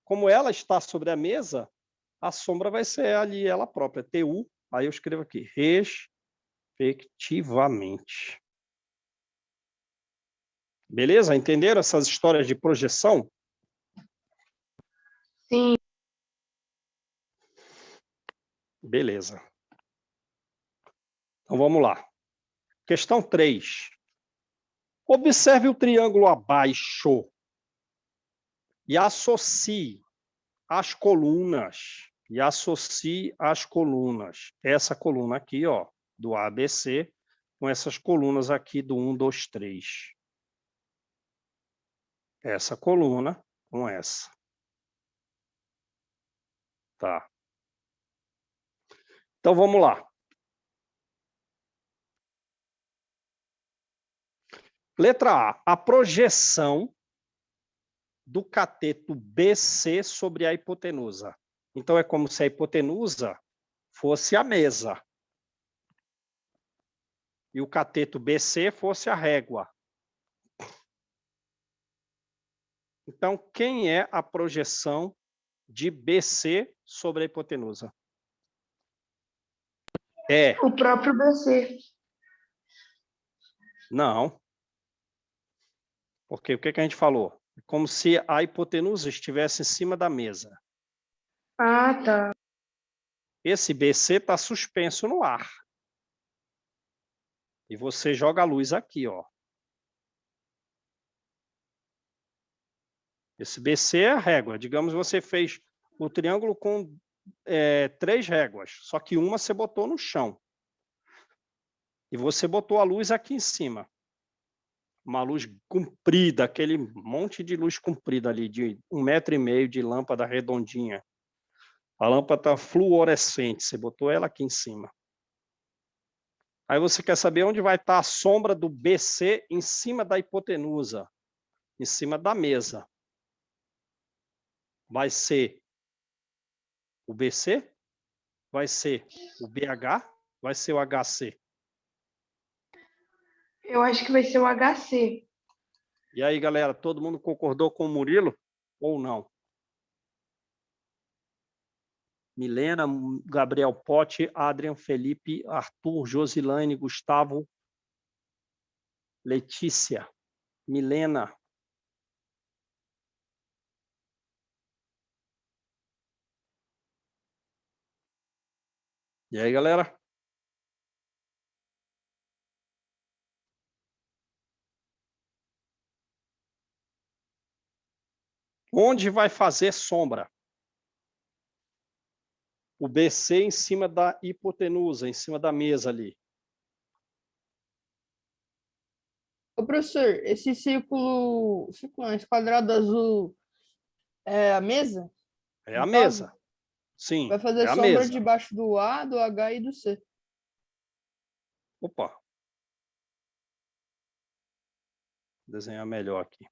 Como ela está sobre a mesa, a sombra vai ser ali ela própria, TU. Aí eu escrevo aqui, respectivamente. Beleza? Entenderam essas histórias de projeção? Sim. Beleza. Então vamos lá. Questão 3. Observe o triângulo abaixo e associe as colunas. Essa coluna aqui, ó, do ABC, com essas colunas aqui do 1, 2, 3. Essa coluna com essa. Tá. Então vamos lá. Letra A. A projeção do cateto BC sobre a hipotenusa. Então, é como se a hipotenusa fosse a mesa. E o cateto BC fosse a régua. Então, quem é a projeção de BC sobre a hipotenusa? É. O próprio BC. Não. Porque o que a gente falou? É como se a hipotenusa estivesse em cima da mesa. Ah, tá. Esse BC está suspenso no ar. E você joga a luz aqui, ó. Esse BC é a régua. Digamos que você fez o triângulo com 3 réguas, só que uma você botou no chão. E você botou a luz aqui em cima. Uma luz comprida, aquele monte de luz comprida ali, de 1,5 metro de lâmpada redondinha. A lâmpada fluorescente, você botou ela aqui em cima. Aí você quer saber onde vai estar a sombra do BC em cima da hipotenusa, em cima da mesa. Vai ser o BC? Vai ser o BH? Vai ser o HC? Eu acho que vai ser o HC. E aí, galera, todo mundo concordou com o Murilo ou não? Milena, Gabriel Pote, Adrian, Felipe, Arthur, Josilaine, Gustavo, Letícia, Milena. E aí, galera? Onde vai fazer sombra? O BC em cima da hipotenusa, em cima da mesa ali. Ô, professor, esse círculo, esse quadrado azul é a mesa? É a No caso? mesa. Sim, Vai fazer é a sombra mesa. debaixo do A, do H e do C. Opa. Vou desenhar melhor aqui.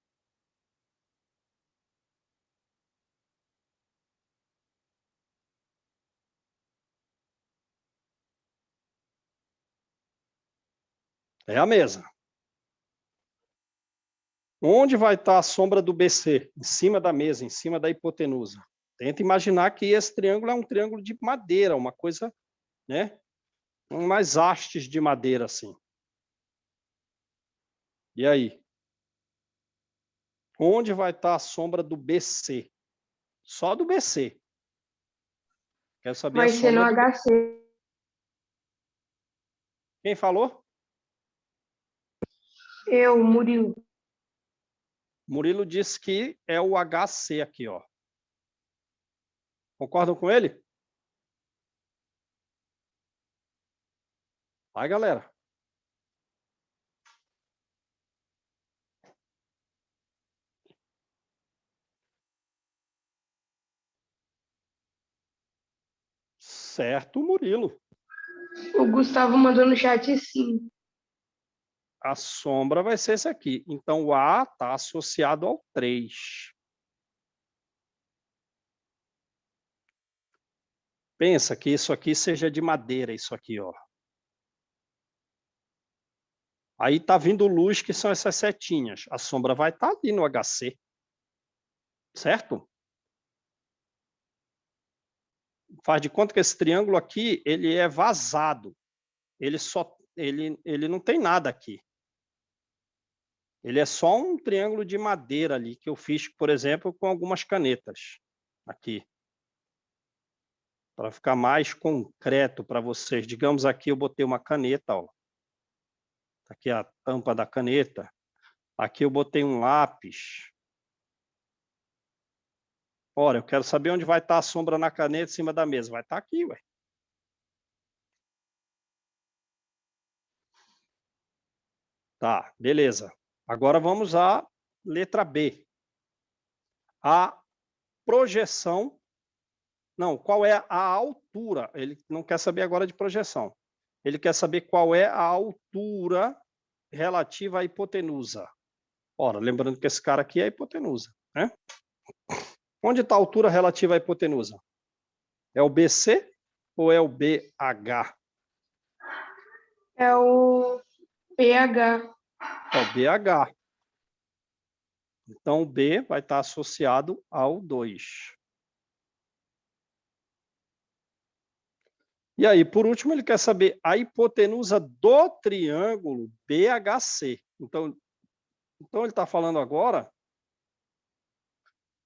É a mesa. Onde vai estar a sombra do BC? Em cima da mesa, em cima da hipotenusa. Tenta imaginar que esse triângulo é um triângulo de madeira, uma coisa, né? Mais hastes de madeira, assim. E aí? Onde vai estar a sombra do BC? Só do BC. Quero saber Vai a ser no sombra do... HC. Quem falou? Eu, Murilo. Murilo disse que é o HC aqui, ó. Concordam com ele? Vai, galera. Certo, Murilo. O Gustavo mandou no chat sim. A sombra vai ser esse aqui. Então, o A está associado ao 3. Pensa que isso aqui seja de madeira, isso aqui, ó. Aí está vindo luz, que são essas setinhas. A sombra vai estar ali no HC. Certo? Faz de conta que esse triângulo aqui, ele é vazado. Ele não tem nada aqui. Ele é só um triângulo de madeira ali, que eu fiz, por exemplo, com algumas canetas. Aqui. Para ficar mais concreto para vocês. Digamos aqui, eu botei uma caneta, ó. Aqui a tampa da caneta. Aqui eu botei um lápis. Ora, eu quero saber onde vai estar a sombra na caneta em cima da mesa. Vai estar aqui, ué. Tá, beleza. Agora vamos à letra B. A projeção. Não, qual é a altura? Ele não quer saber agora de projeção. Ele quer saber qual é a altura relativa à hipotenusa. Ora, lembrando que esse cara aqui é a hipotenusa, né? Onde está a altura relativa à hipotenusa? É o BC ou é o BH? É o PH. É o BH. Então, o B vai estar associado ao 2. E aí, por último, ele quer saber a hipotenusa do triângulo BHC. Então ele está falando agora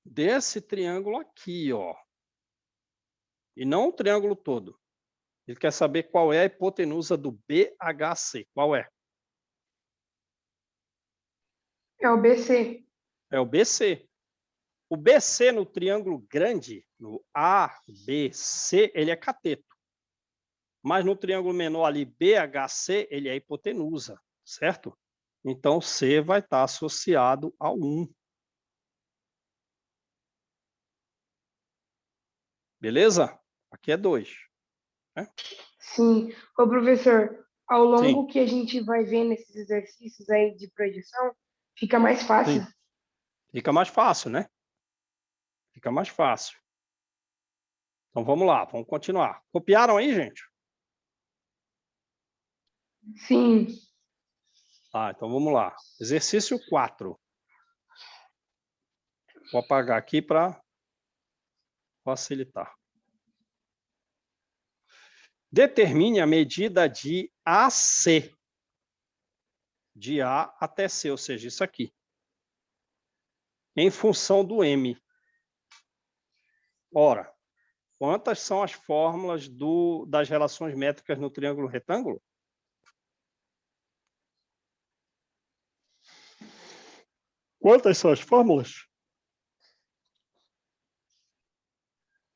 desse triângulo aqui, ó. E não o triângulo todo. Ele quer saber qual é a hipotenusa do BHC. Qual é? É o BC. É o BC. O BC no triângulo grande, no ABC, ele é cateto. Mas no triângulo menor ali, BHC, ele é hipotenusa, certo? Então, C vai estar associado ao 1. Beleza? Aqui é 2. Né? Sim. Ô, professor, ao longo Sim, que a gente vai vendo esses exercícios aí de projeção, fica mais fácil. sim. Fica mais fácil, né? Fica mais fácil. Então, vamos lá, vamos continuar. Copiaram aí, gente? Sim. Tá, então vamos lá. Exercício 4. Vou apagar aqui para facilitar. Determine a medida de AC. De A até C, ou seja, isso aqui. Em função do M. Ora, quantas são as fórmulas das relações métricas no triângulo retângulo? Quantas são as fórmulas?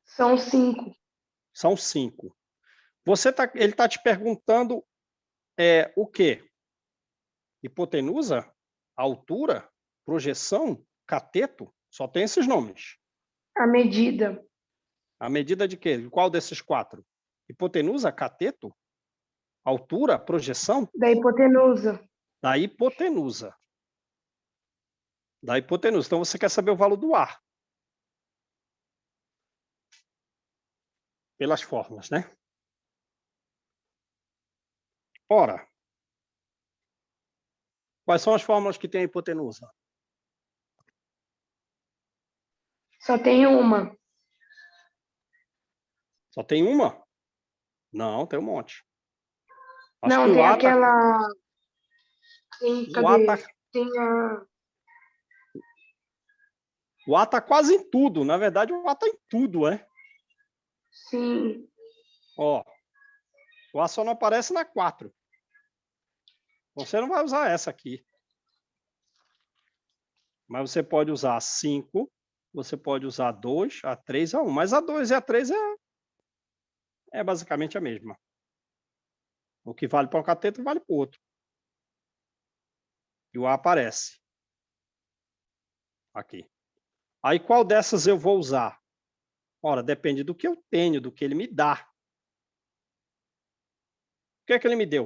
São 5. São 5. Ele está te perguntando o quê? Hipotenusa? Altura? Projeção? Cateto? Só tem esses nomes. A medida. A medida de quê? De qual desses 4? Hipotenusa? Cateto? Altura? Projeção? Da hipotenusa. Da hipotenusa. Da hipotenusa. Então, você quer saber o valor do ar. Pelas fórmulas, né? Ora, quais são as fórmulas que tem a hipotenusa? Só tem uma. Só tem uma? Não, tem um monte. Acho Não, que tem aquela. Tem, o A cadê? tá, Tem a. o A tá quase em tudo. Na verdade, o A tá em tudo, é? Sim. Ó, o A só não aparece na 4. Você não vai usar essa aqui. Mas você pode usar a 5, você pode usar a 2, a 3, a 1. Mas a 2 e a 3 é basicamente a mesma. O que vale para um cateto vale para o outro. E o A aparece. Aqui. Aí qual dessas eu vou usar? Ora, depende do que eu tenho, do que ele me dá. O que é que ele me deu?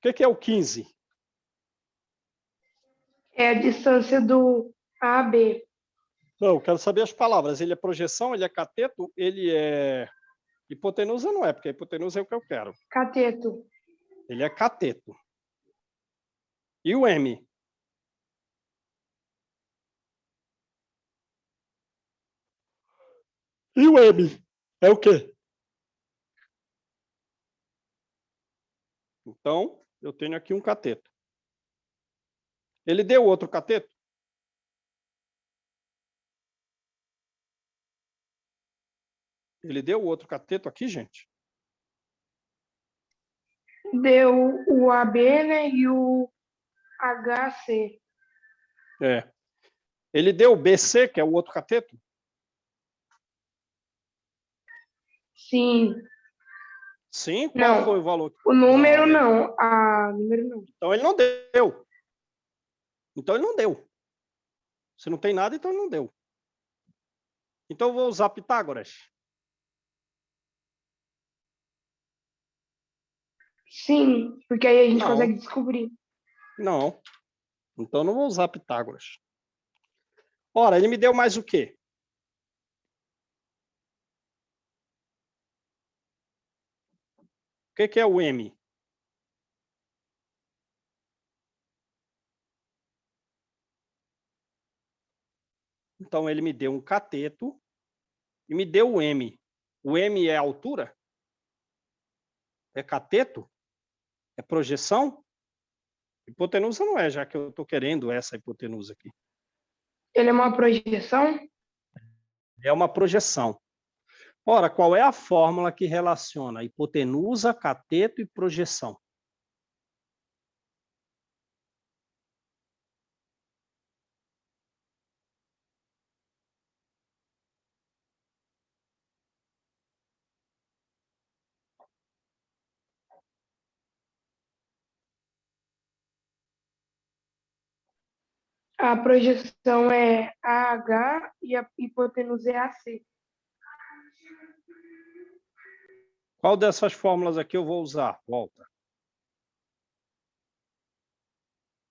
O que é o 15? É a distância do A a B. Não, eu quero saber as palavras. Ele é projeção, ele é cateto, ele é... Hipotenusa não é, porque a hipotenusa é o que eu quero. Cateto. Ele é cateto. E o M? E o M? É o quê? Então, eu tenho aqui um cateto. Ele deu outro cateto? Ele deu outro cateto aqui, gente? Deu o AB, né? E o HC. É. Ele deu o BC, que é o outro cateto? Sim. Sim. Qual Não. foi o valor? O número Não. não. A número não. Então, ele não deu. Então, ele não deu. Se não tem nada, então ele não deu. Então, eu vou usar Pitágoras. Sim, porque aí a gente Não. consegue descobrir. Não. Então, eu não vou usar Pitágoras. Ora, ele me deu mais o quê? O que é o M? Então, ele me deu um cateto e me deu o M. O M é altura? É cateto? É projeção? Hipotenusa não é, já que eu estou querendo essa hipotenusa aqui. Ele é uma projeção? É uma projeção. Ora, qual é a fórmula que relaciona hipotenusa, cateto e projeção? A projeção é AH e a hipotenusa é AC. Qual dessas fórmulas aqui eu vou usar? Volta.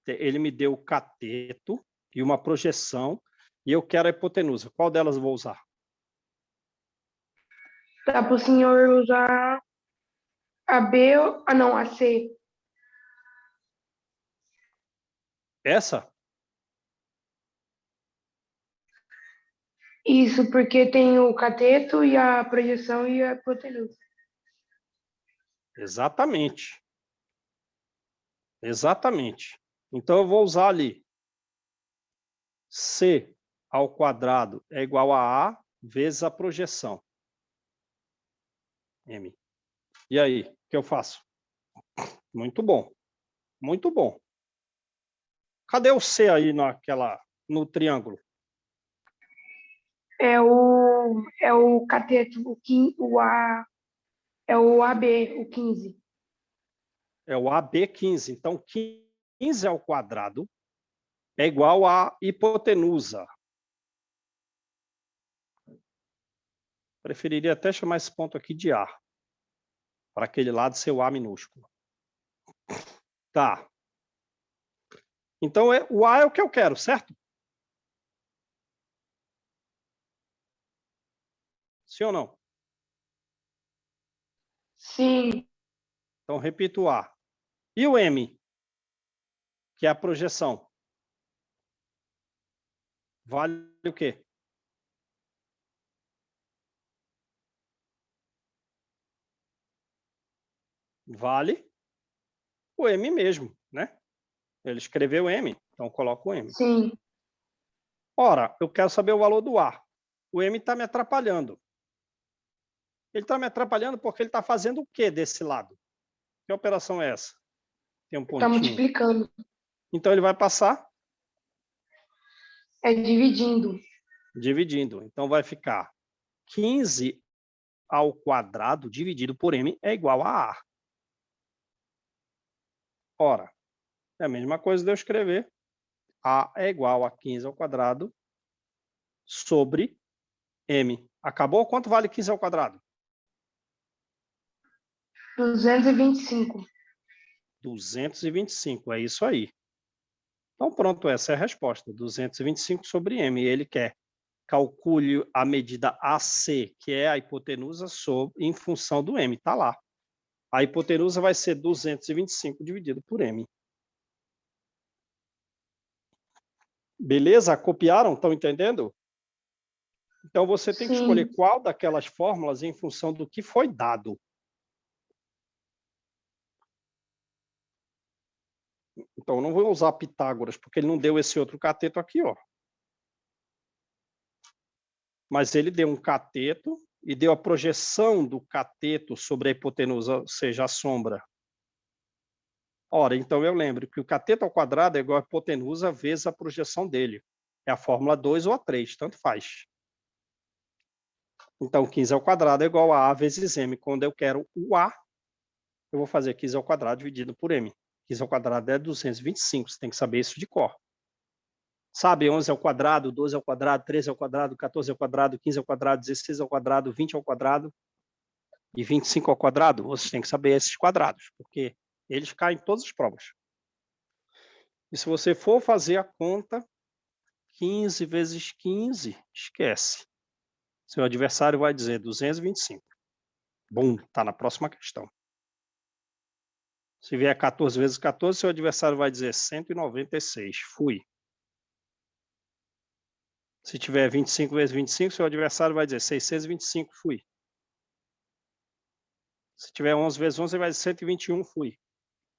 Ele me deu o cateto e uma projeção, e eu quero a hipotenusa. Qual delas eu vou usar? Dá para o senhor usar a B, não, a C. Essa? Isso, porque tem o cateto e a projeção e a hipotenusa. Exatamente. Exatamente. Então, eu vou usar ali. C ao quadrado é igual a A vezes a projeção. M. E aí, o que eu faço? Muito bom. Muito bom. Cadê o C aí no triângulo? É o cateto, o A, é o AB, o 15. É o AB15. Então, 15 ao quadrado é igual a hipotenusa. Preferiria até chamar esse ponto aqui de A, para aquele lado ser o A minúsculo. Tá. Então, o A é o que eu quero, certo? Sim ou não? Sim, Então, repito o A. E o M, que é a projeção? vale o quê? Vale o M mesmo, né? Ele escreveu M, então coloca o M. Sim. Ora, eu quero saber o valor do A. O M está me atrapalhando. Ele está me atrapalhando porque ele está fazendo o quê desse lado? Que operação é essa? Tem um Tá pontinho. multiplicando. Então, ele vai passar É dividindo. dividindo. Então, vai ficar 15 ao quadrado dividido por M é igual a A. Ora, é a mesma coisa de eu escrever A é igual a 15 ao quadrado sobre M. Acabou? Quanto vale 15 ao quadrado? 225. 225, é isso aí. Então, pronto, essa é a resposta. 225 sobre M. E ele quer calcule a medida AC, que é a hipotenusa em função do M. Está lá. A hipotenusa vai ser 225 dividido por M. Beleza? Copiaram? Estão entendendo? Então, você tem que Sim. escolher qual daquelas fórmulas em função do que foi dado. Então, eu não vou usar Pitágoras, porque ele não deu esse outro cateto aqui, ó. Mas ele deu um cateto e deu a projeção do cateto sobre a hipotenusa, ou seja, a sombra. Ora, então eu lembro que o cateto ao quadrado é igual a hipotenusa vezes a projeção dele. É a fórmula 2 ou a 3, tanto faz. Então, 15 ao quadrado é igual a vezes M. Quando eu quero o A, eu vou fazer 15 ao quadrado dividido por M. 15 ao quadrado é 225, você tem que saber isso de cor. Sabe, 11 ao quadrado, 12 ao quadrado, 13 ao quadrado, 14 ao quadrado, 15 ao quadrado, 16 ao quadrado, 20 ao quadrado e 25 ao quadrado? Vocês têm que saber esses quadrados, porque eles caem em todas as provas. E se você for fazer a conta, 15 vezes 15, esquece. Seu adversário vai dizer 225. Bum, está na próxima questão. Se vier 14 vezes 14, seu adversário vai dizer 196. Fui. Se tiver 25 vezes 25, seu adversário vai dizer 625. Fui. Se tiver 11 vezes 11, ele vai dizer 121. Fui.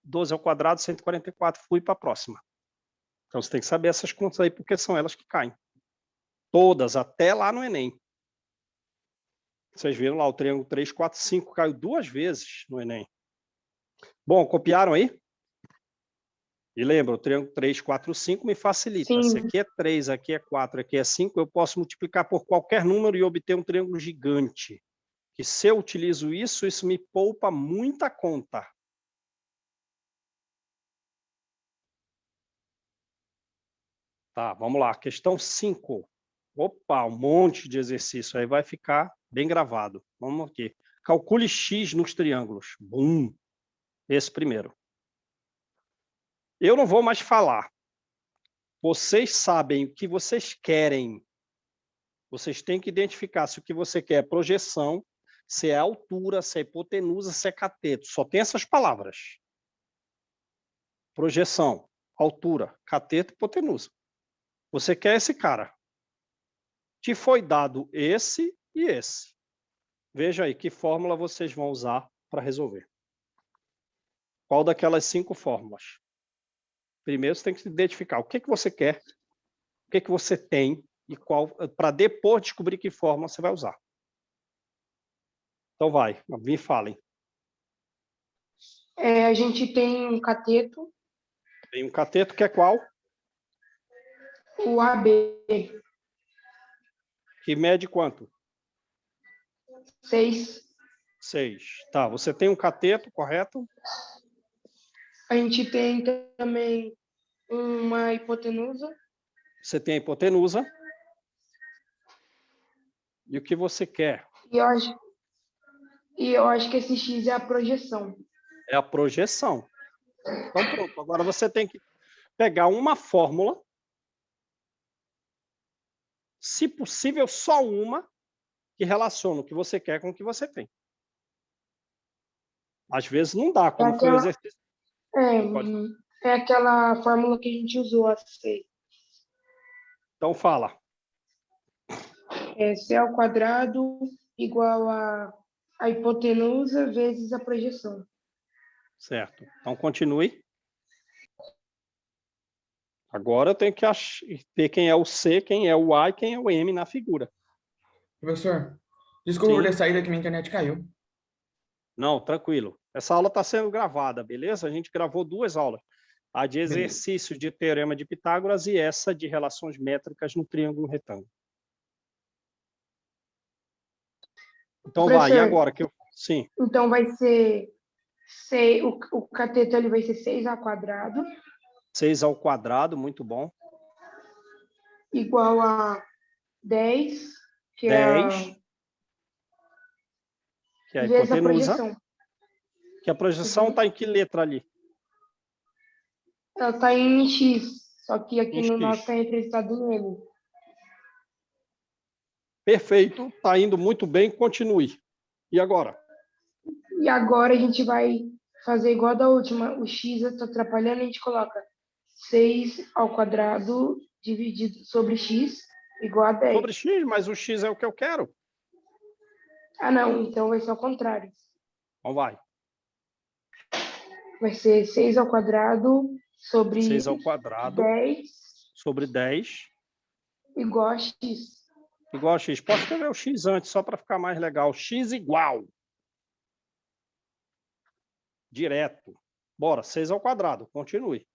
12 ao quadrado, 144. Fui para a próxima. Então, você tem que saber essas contas aí, porque são elas que caem. Todas, até lá no Enem. Vocês viram lá o triângulo 3, 4, 5 caiu 2 vezes no Enem. Bom, copiaram aí? E lembra, o triângulo 3, 4, 5 me facilita. Sim. Se aqui é 3, aqui é 4, aqui é 5, eu posso multiplicar por qualquer número e obter um triângulo gigante. E se eu utilizo isso, isso me poupa muita conta. Tá, vamos lá. Questão 5. Opa, um monte de exercício. Aí vai ficar bem gravado. Vamos aqui. Calcule X nos triângulos. Bum. Esse primeiro. Eu não vou mais falar. Vocês sabem o que vocês querem. Vocês têm que identificar se o que você quer é projeção, se é altura, se é hipotenusa, se é cateto. Só tem essas palavras. Projeção, altura, cateto, hipotenusa. Você quer esse cara. Te foi dado esse e esse. Veja aí que fórmula vocês vão usar para resolver. Qual daquelas 5 fórmulas? Primeiro, você tem que identificar o que você quer, o que você tem e qual, para depois descobrir que fórmula você vai usar. Então vai, me falem. A gente tem um cateto, Tem um cateto que é qual? o AB, Que mede quanto? 6. 6. Tá, você tem um cateto, correto? A gente tem também uma hipotenusa. Você tem a hipotenusa. E o que você quer? E eu acho que esse X é a projeção. É a projeção. Então pronto, agora você tem que pegar uma fórmula, se possível só uma, que relaciona o que você quer com o que você tem. Às vezes não dá, como foi o exercício. É aquela fórmula que a gente usou, a C. Então fala. É C ao quadrado igual a hipotenusa vezes a projeção. Certo. Então continue. Agora eu tenho que ver quem é o C, quem é o A e quem é o M na figura. Professor, desculpa por Sim. ter saído que minha internet caiu. Não, tranquilo. Essa aula está sendo gravada, beleza? A gente gravou 2 aulas. A de exercício de teorema de Pitágoras e essa de relações métricas no triângulo retângulo. Então vai, e Professor, agora? Sim, então vai ser o cateto ali vai ser 6 ao quadrado 6 ao quadrado, muito bom. igual a 10, que 10, é que é a vezes a hipotenusa. projeção. Que a projeção está em que letra ali? Ela está em X, só que aqui Em no X. nosso está representado em M. Perfeito, está indo muito bem, continue. E agora? E agora a gente vai fazer igual da última. O X está atrapalhando, a gente coloca 6 ao quadrado dividido sobre X igual a 10. Sobre X, mas o X é o que eu quero. Ah, não, então vai ser ao contrário. Então vai. Vai ser 6 ao quadrado sobre 6 ao quadrado 10 sobre 10 igual a X. igual a X. Posso escrever o X antes, só para ficar mais legal. X igual. Direto. Bora, 6 ao quadrado. Continue.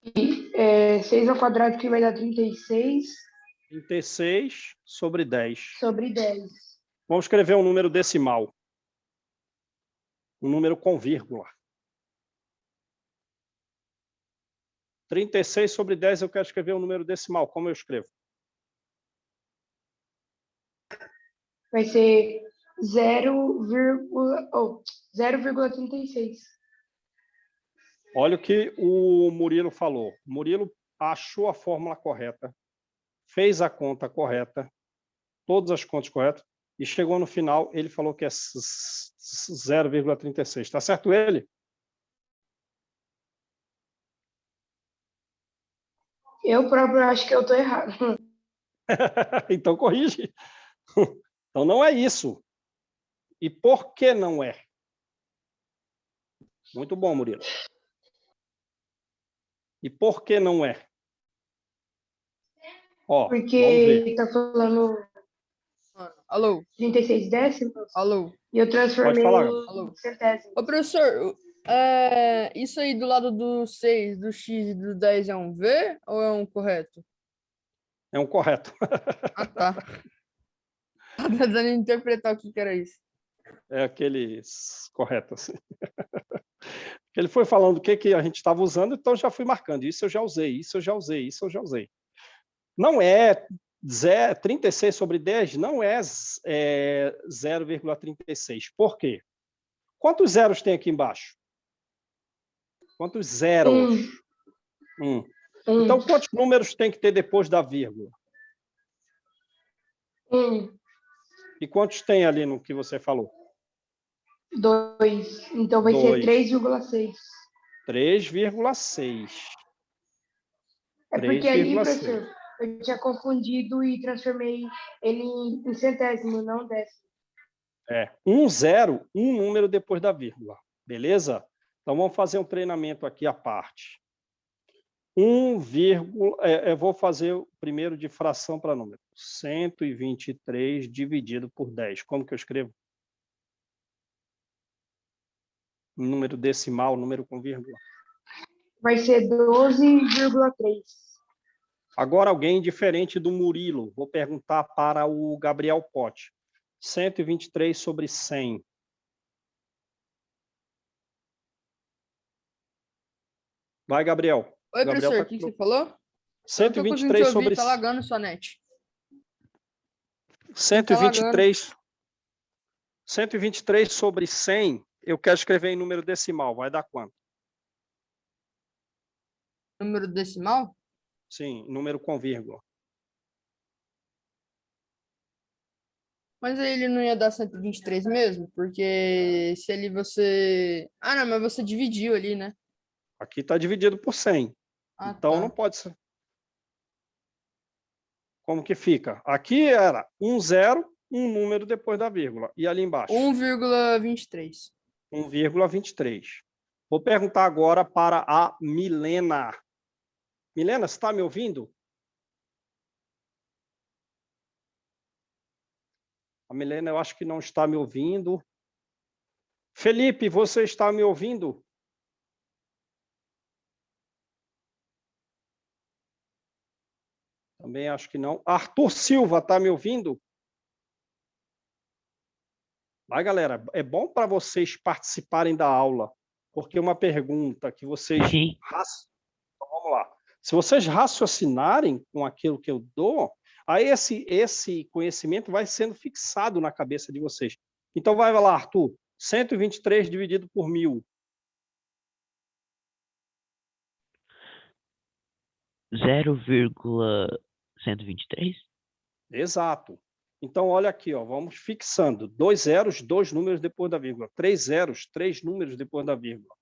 E 6 ao quadrado que vai dar 36 36 sobre 10. sobre 10. Vamos escrever um número decimal. Um número com vírgula. 36 sobre 10, eu quero escrever um número decimal. Como eu escrevo? Vai ser 0,36. Olha o que o Murilo falou. O Murilo achou a fórmula correta, fez a conta correta, todas as contas corretas, e chegou no final, ele falou que é 0,36. Está certo ele? Eu próprio acho que eu estou errado. Então corrige. Então não é isso. E por que não é? Muito bom, Murilo. E por que não é? Ó, vamos ver. Porque está falando Alô, 36 décimos alô, e eu Pode transformei falar. em centésimos. Ô, professor, isso aí do lado do 6, do X e do 10 é um V ou é um correto? É um correto. Ah, tá. Tá tentando interpretar o que era isso. É aqueles corretos. Assim. Ele foi falando o que a gente estava usando, então já fui marcando. Isso eu já usei, isso eu já usei, isso eu já usei. Não é 36 sobre 10, não é 0,36. Por quê? Quantos zeros tem aqui embaixo? Quantos zeros? Então, quantos números tem que ter depois da vírgula? E quantos tem ali no que você falou? 2. Então vai ser 3,6. 3,6. É porque ali, 3,6. professor, eu tinha confundido e transformei ele em centésimo, não décimo. Um zero, um número depois da vírgula. Beleza? Então, vamos fazer um treinamento aqui à parte. Eu vou fazer o primeiro de fração para número. 123 dividido por 10. Como que eu escrevo? Número decimal, número com vírgula. Vai ser 12,3. Agora, alguém diferente do Murilo. Vou perguntar para o Gabriel Pote. 123 sobre 100. Vai, Gabriel. Oi, Gabriel professor, tá o que com- você falou? Eu não tô conseguindo 123 te ouvir, sobre tá lagando sua net. 123. 123 sobre 100, eu quero escrever em número decimal. Vai dar quanto? Número decimal? Sim, número com vírgula. Mas aí ele não ia dar 123 mesmo? Porque se ali você... Ah, não, mas você dividiu ali, né? Aqui está dividido por 100. Ah, Então, tá. não pode ser. Como que fica? Aqui era 1, 0, um número depois da vírgula. E ali embaixo? 1,23. 1,23. Vou perguntar agora para a Milena. Milena, você está me ouvindo? A Milena, eu acho que não está me ouvindo. Felipe, você está me ouvindo? Também acho que não. Arthur Silva, está me ouvindo? Vai, galera, é bom para vocês participarem da aula, porque uma pergunta que vocês... Sim. Então, vamos lá. Se vocês raciocinarem com aquilo que eu dou, aí esse conhecimento vai sendo fixado na cabeça de vocês. Então, vai lá, Arthur. 123 dividido por 1000. 0,123? Exato. Então, olha aqui, ó, vamos fixando. 2 zeros, 2 números depois da vírgula. 3 zeros, 3 números depois da vírgula.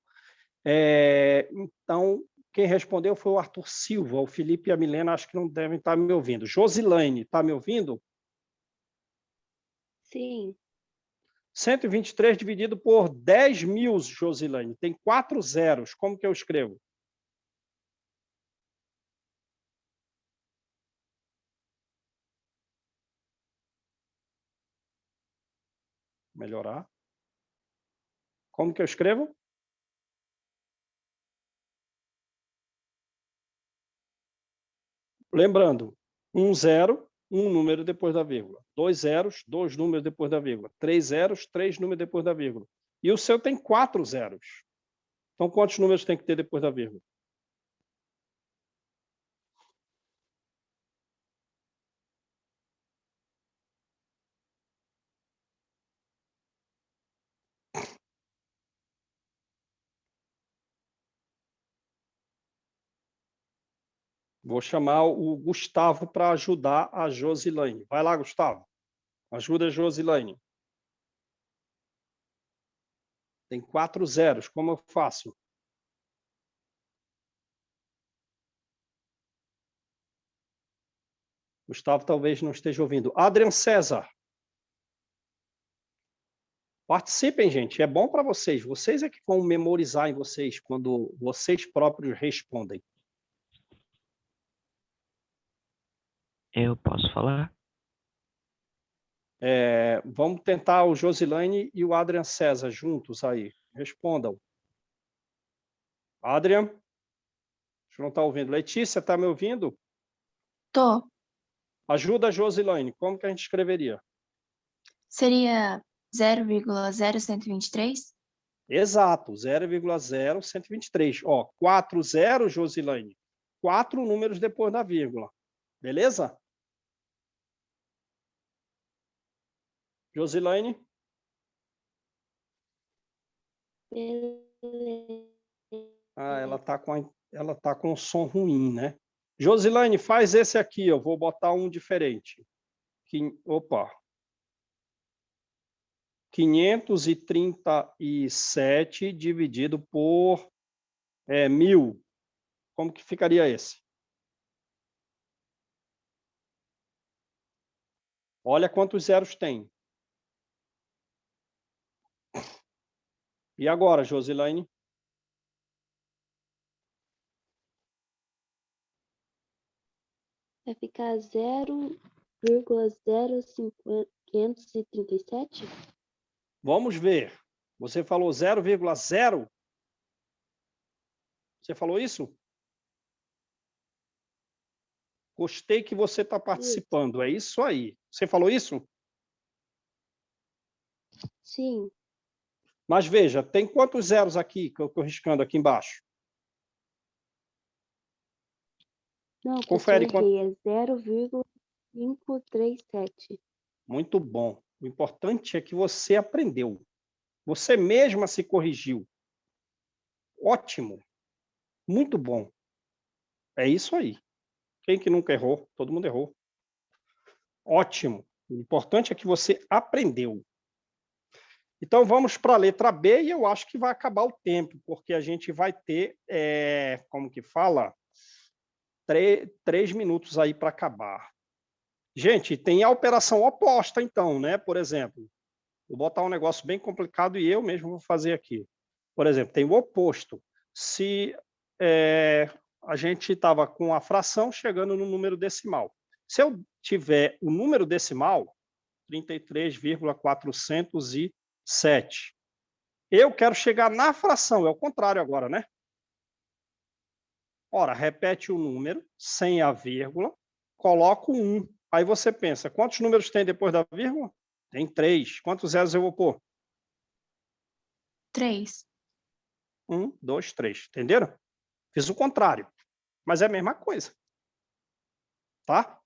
Então, quem respondeu foi o Arthur Silva. O Felipe e a Milena acho que não devem estar me ouvindo. Josilaine, está me ouvindo? Sim. 123 dividido por 10.000, Josilaine. Tem 4 zeros. Como que eu escrevo? Melhorar. Como que eu escrevo? Lembrando, 1 zero, um número depois da vírgula. 2 zeros, 2 números depois da vírgula. 3 zeros, 3 números depois da vírgula. E o seu tem 4 zeros. Então, quantos números tem que ter depois da vírgula? Vou chamar o Gustavo para ajudar a Josilaine. Vai lá, Gustavo. Ajuda a Josilaine. Tem 4 zeros. Como eu faço? Gustavo talvez não esteja ouvindo. Adrian César. Participem, gente. É bom para vocês. Vocês é que vão memorizar em vocês quando vocês próprios respondem. Eu posso falar? Vamos tentar o Josilaine e o Adrian César juntos aí. Respondam. Adrian? Acho que não está ouvindo. Letícia, está me ouvindo? Tô. Ajuda a Josilaine. Como que a gente escreveria? Seria 0,0123? Exato, 0,0123. Ó, 4 zeros, Josilaine. 4 números depois da vírgula. Beleza? Josilaine? Ah, ela tá com um som ruim, né? Josilaine, faz esse aqui, eu vou botar um diferente. Opa. 537 dividido por 1000. Como que ficaria esse? Olha quantos zeros tem. E agora, Josilaine? Vai ficar 0,0537? Vamos ver. Você falou 0,0? Você falou isso? Gostei que você está participando. É isso aí. Você falou isso? Sim. Mas veja, tem quantos zeros aqui que eu estou riscando aqui embaixo? Não, Confere professor, errei. É 0,537. Muito bom. O importante é que você aprendeu. Você mesma se corrigiu. Ótimo. Muito bom. É isso aí. Quem que nunca errou? Todo mundo errou. Ótimo. O importante é que você aprendeu. Então, vamos para a letra B e eu acho que vai acabar o tempo, porque a gente vai ter, como que fala? 3 minutos aí para acabar. Gente, tem a operação oposta, então, né? Por exemplo, vou botar um negócio bem complicado e eu mesmo vou fazer aqui. Por exemplo, tem o oposto. Se a gente estava com a fração chegando no número decimal. Se eu tiver o número decimal, 33,407, eu quero chegar na fração, é o contrário agora, né? Ora, repete o número, sem a vírgula, coloco 1. Aí você pensa, quantos números tem depois da vírgula? Tem 3. Quantos zeros eu vou pôr? 3. 1, 2, 3. Entenderam? Fiz o contrário, mas é a mesma coisa. Tá?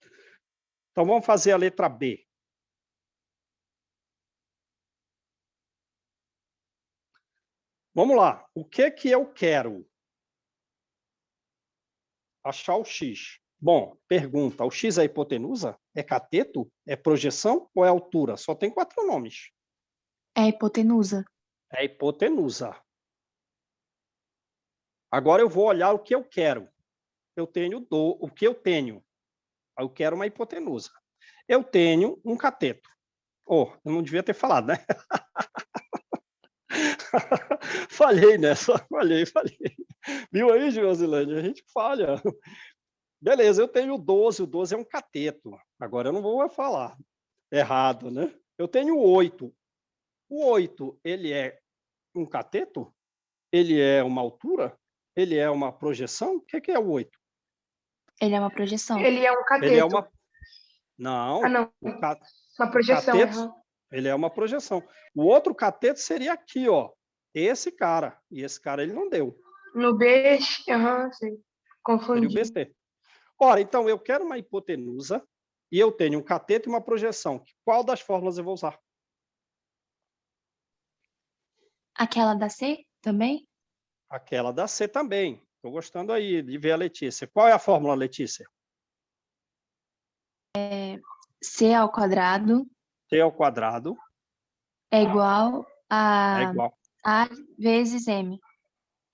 Então, vamos fazer a letra B. Vamos lá. O que que eu quero? Achar o x. Bom, pergunta, o x é hipotenusa? É cateto? É projeção ou é altura? Só tem 4 nomes. É hipotenusa. É hipotenusa. Agora eu vou olhar o que eu quero. Eu tenho o que eu tenho. Eu quero uma hipotenusa. Eu tenho um cateto. Oh, eu não devia ter falado, né? Falhei nessa, falhei. Viu aí, Josilândia? A gente falha. Beleza, eu tenho o 12 é um cateto. Agora eu não vou falar errado, né? Eu tenho o 8. O 8, ele é um cateto? Ele é uma altura? Ele é uma projeção? O que é o 8? Ele é uma projeção. Ele é um cateto. Ele é uma... Não, Ah, não. o Uma projeção. cateto, Uhum. ele é uma projeção. O outro cateto seria aqui, ó. Esse cara. E esse cara ele não deu. No B, sei. Seria o Confundi. BC. Ora, então eu quero uma hipotenusa e eu tenho um cateto e uma projeção. Qual das fórmulas eu vou usar? Aquela da C também? Aquela da C também. Estou gostando aí de ver a Letícia. Qual é a fórmula, Letícia? C ao quadrado T ao quadrado é igual é a igual A vezes M.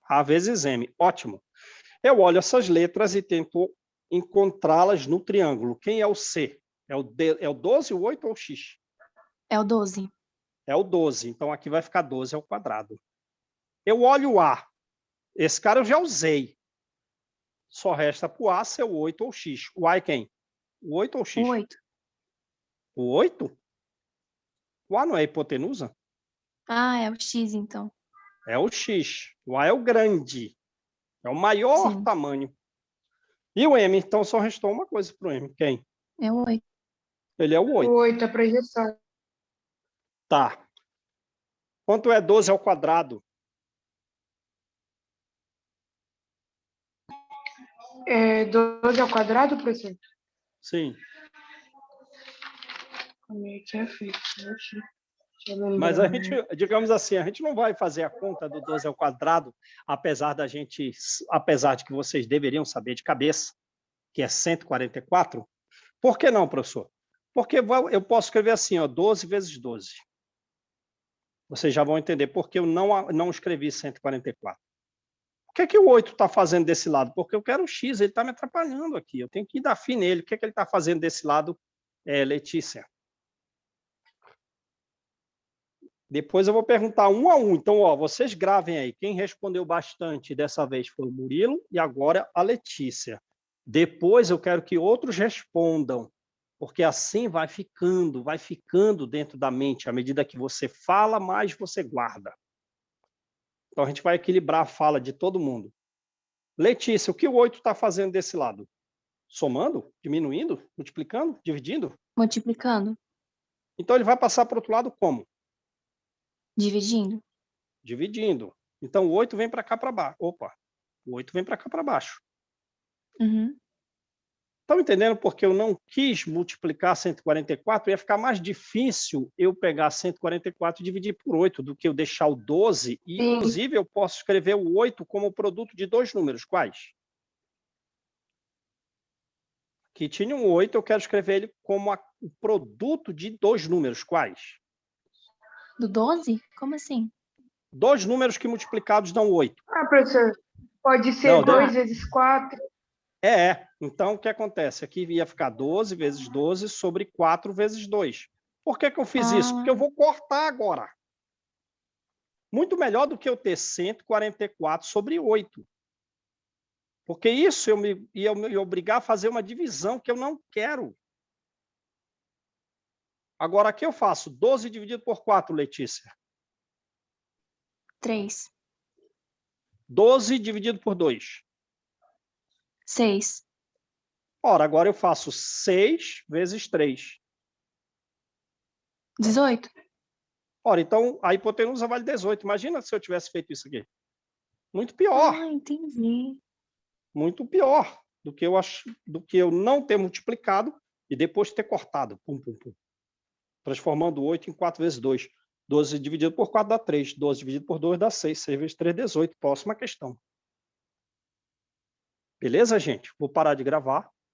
a vezes M. Ótimo. Eu olho essas letras e tento encontrá-las no triângulo. Quem é o C? É o 12, o 8 ou o X? É o 12. É o 12. Então, aqui vai ficar 12 ao quadrado. Eu olho o A. Esse cara eu já usei. Só resta para o A ser o 8 ou o X. O A é quem? O 8 ou o X? O 8. O 8? O A não é hipotenusa? Ah, é o X, então. É o X. O A é o grande. É o maior Sim. tamanho. E o M? Então, só restou uma coisa para o M. Quem? É o 8. Ele é o 8. O 8 é projeção. Tá. Quanto é 12 ao quadrado? É 12 ao quadrado, professor? Sim. Como é que é feito? Deixa eu Mas a lembrar. gente, digamos assim, a gente não vai fazer a conta do 12 ao quadrado, apesar de que vocês deveriam saber de cabeça, que é 144. Por que não, professor? Porque eu posso escrever assim, ó, 12 vezes 12. Vocês já vão entender por que eu não escrevi 144. O que o 8 está fazendo desse lado? Porque eu quero o X, ele está me atrapalhando aqui. Eu tenho que dar fim nele. O que ele está fazendo desse lado, Letícia? Depois eu vou perguntar um a um. Então, ó, vocês gravem aí. Quem respondeu bastante dessa vez foi o Murilo e agora a Letícia. Depois eu quero que outros respondam, porque assim vai ficando dentro da mente. À medida que você fala, mais você guarda. Então, a gente vai equilibrar a fala de todo mundo. Letícia, o que o 8 está fazendo desse lado? Somando? Diminuindo? Multiplicando? Dividindo? Multiplicando. Então, ele vai passar para o outro lado como? Dividindo. Dividindo. Então, o 8 vem para cá para baixo. Opa, o 8 vem para cá para baixo. Uhum. Estão entendendo porque eu não quis multiplicar 144? Ia ficar mais difícil eu pegar 144 e dividir por 8 do que eu deixar o 12. E, inclusive, eu posso escrever o 8 como produto de 2 números. Quais? Aqui tinha um 8, eu quero escrever ele como o produto de 2 números. Quais? Do 12? Como assim? Dois números que multiplicados dão 8. Ah, professor, pode ser Não, 2 vezes 4. Então, o que acontece? Aqui ia ficar 12 vezes 12 sobre 4 vezes 2. Por que eu fiz isso? Porque eu vou cortar agora. Muito melhor do que eu ter 144 sobre 8. Porque isso ia me obrigar a fazer uma divisão que eu não quero. Agora, aqui eu faço 12 dividido por 4, Letícia. 3. 12 dividido por 2. 6. Ora, agora eu faço 6 vezes 3. 18. Ora, então a hipotenusa vale 18. Imagina se eu tivesse feito isso aqui. Muito pior. Ah, entendi. Muito pior do que eu não ter multiplicado e depois ter cortado. Pum, pum, pum. Transformando 8 em 4 vezes 2. 12 dividido por 4 dá 3. 12 dividido por 2 dá 6. 6 vezes 3, 18. Próxima questão. Beleza, gente? Vou parar de gravar.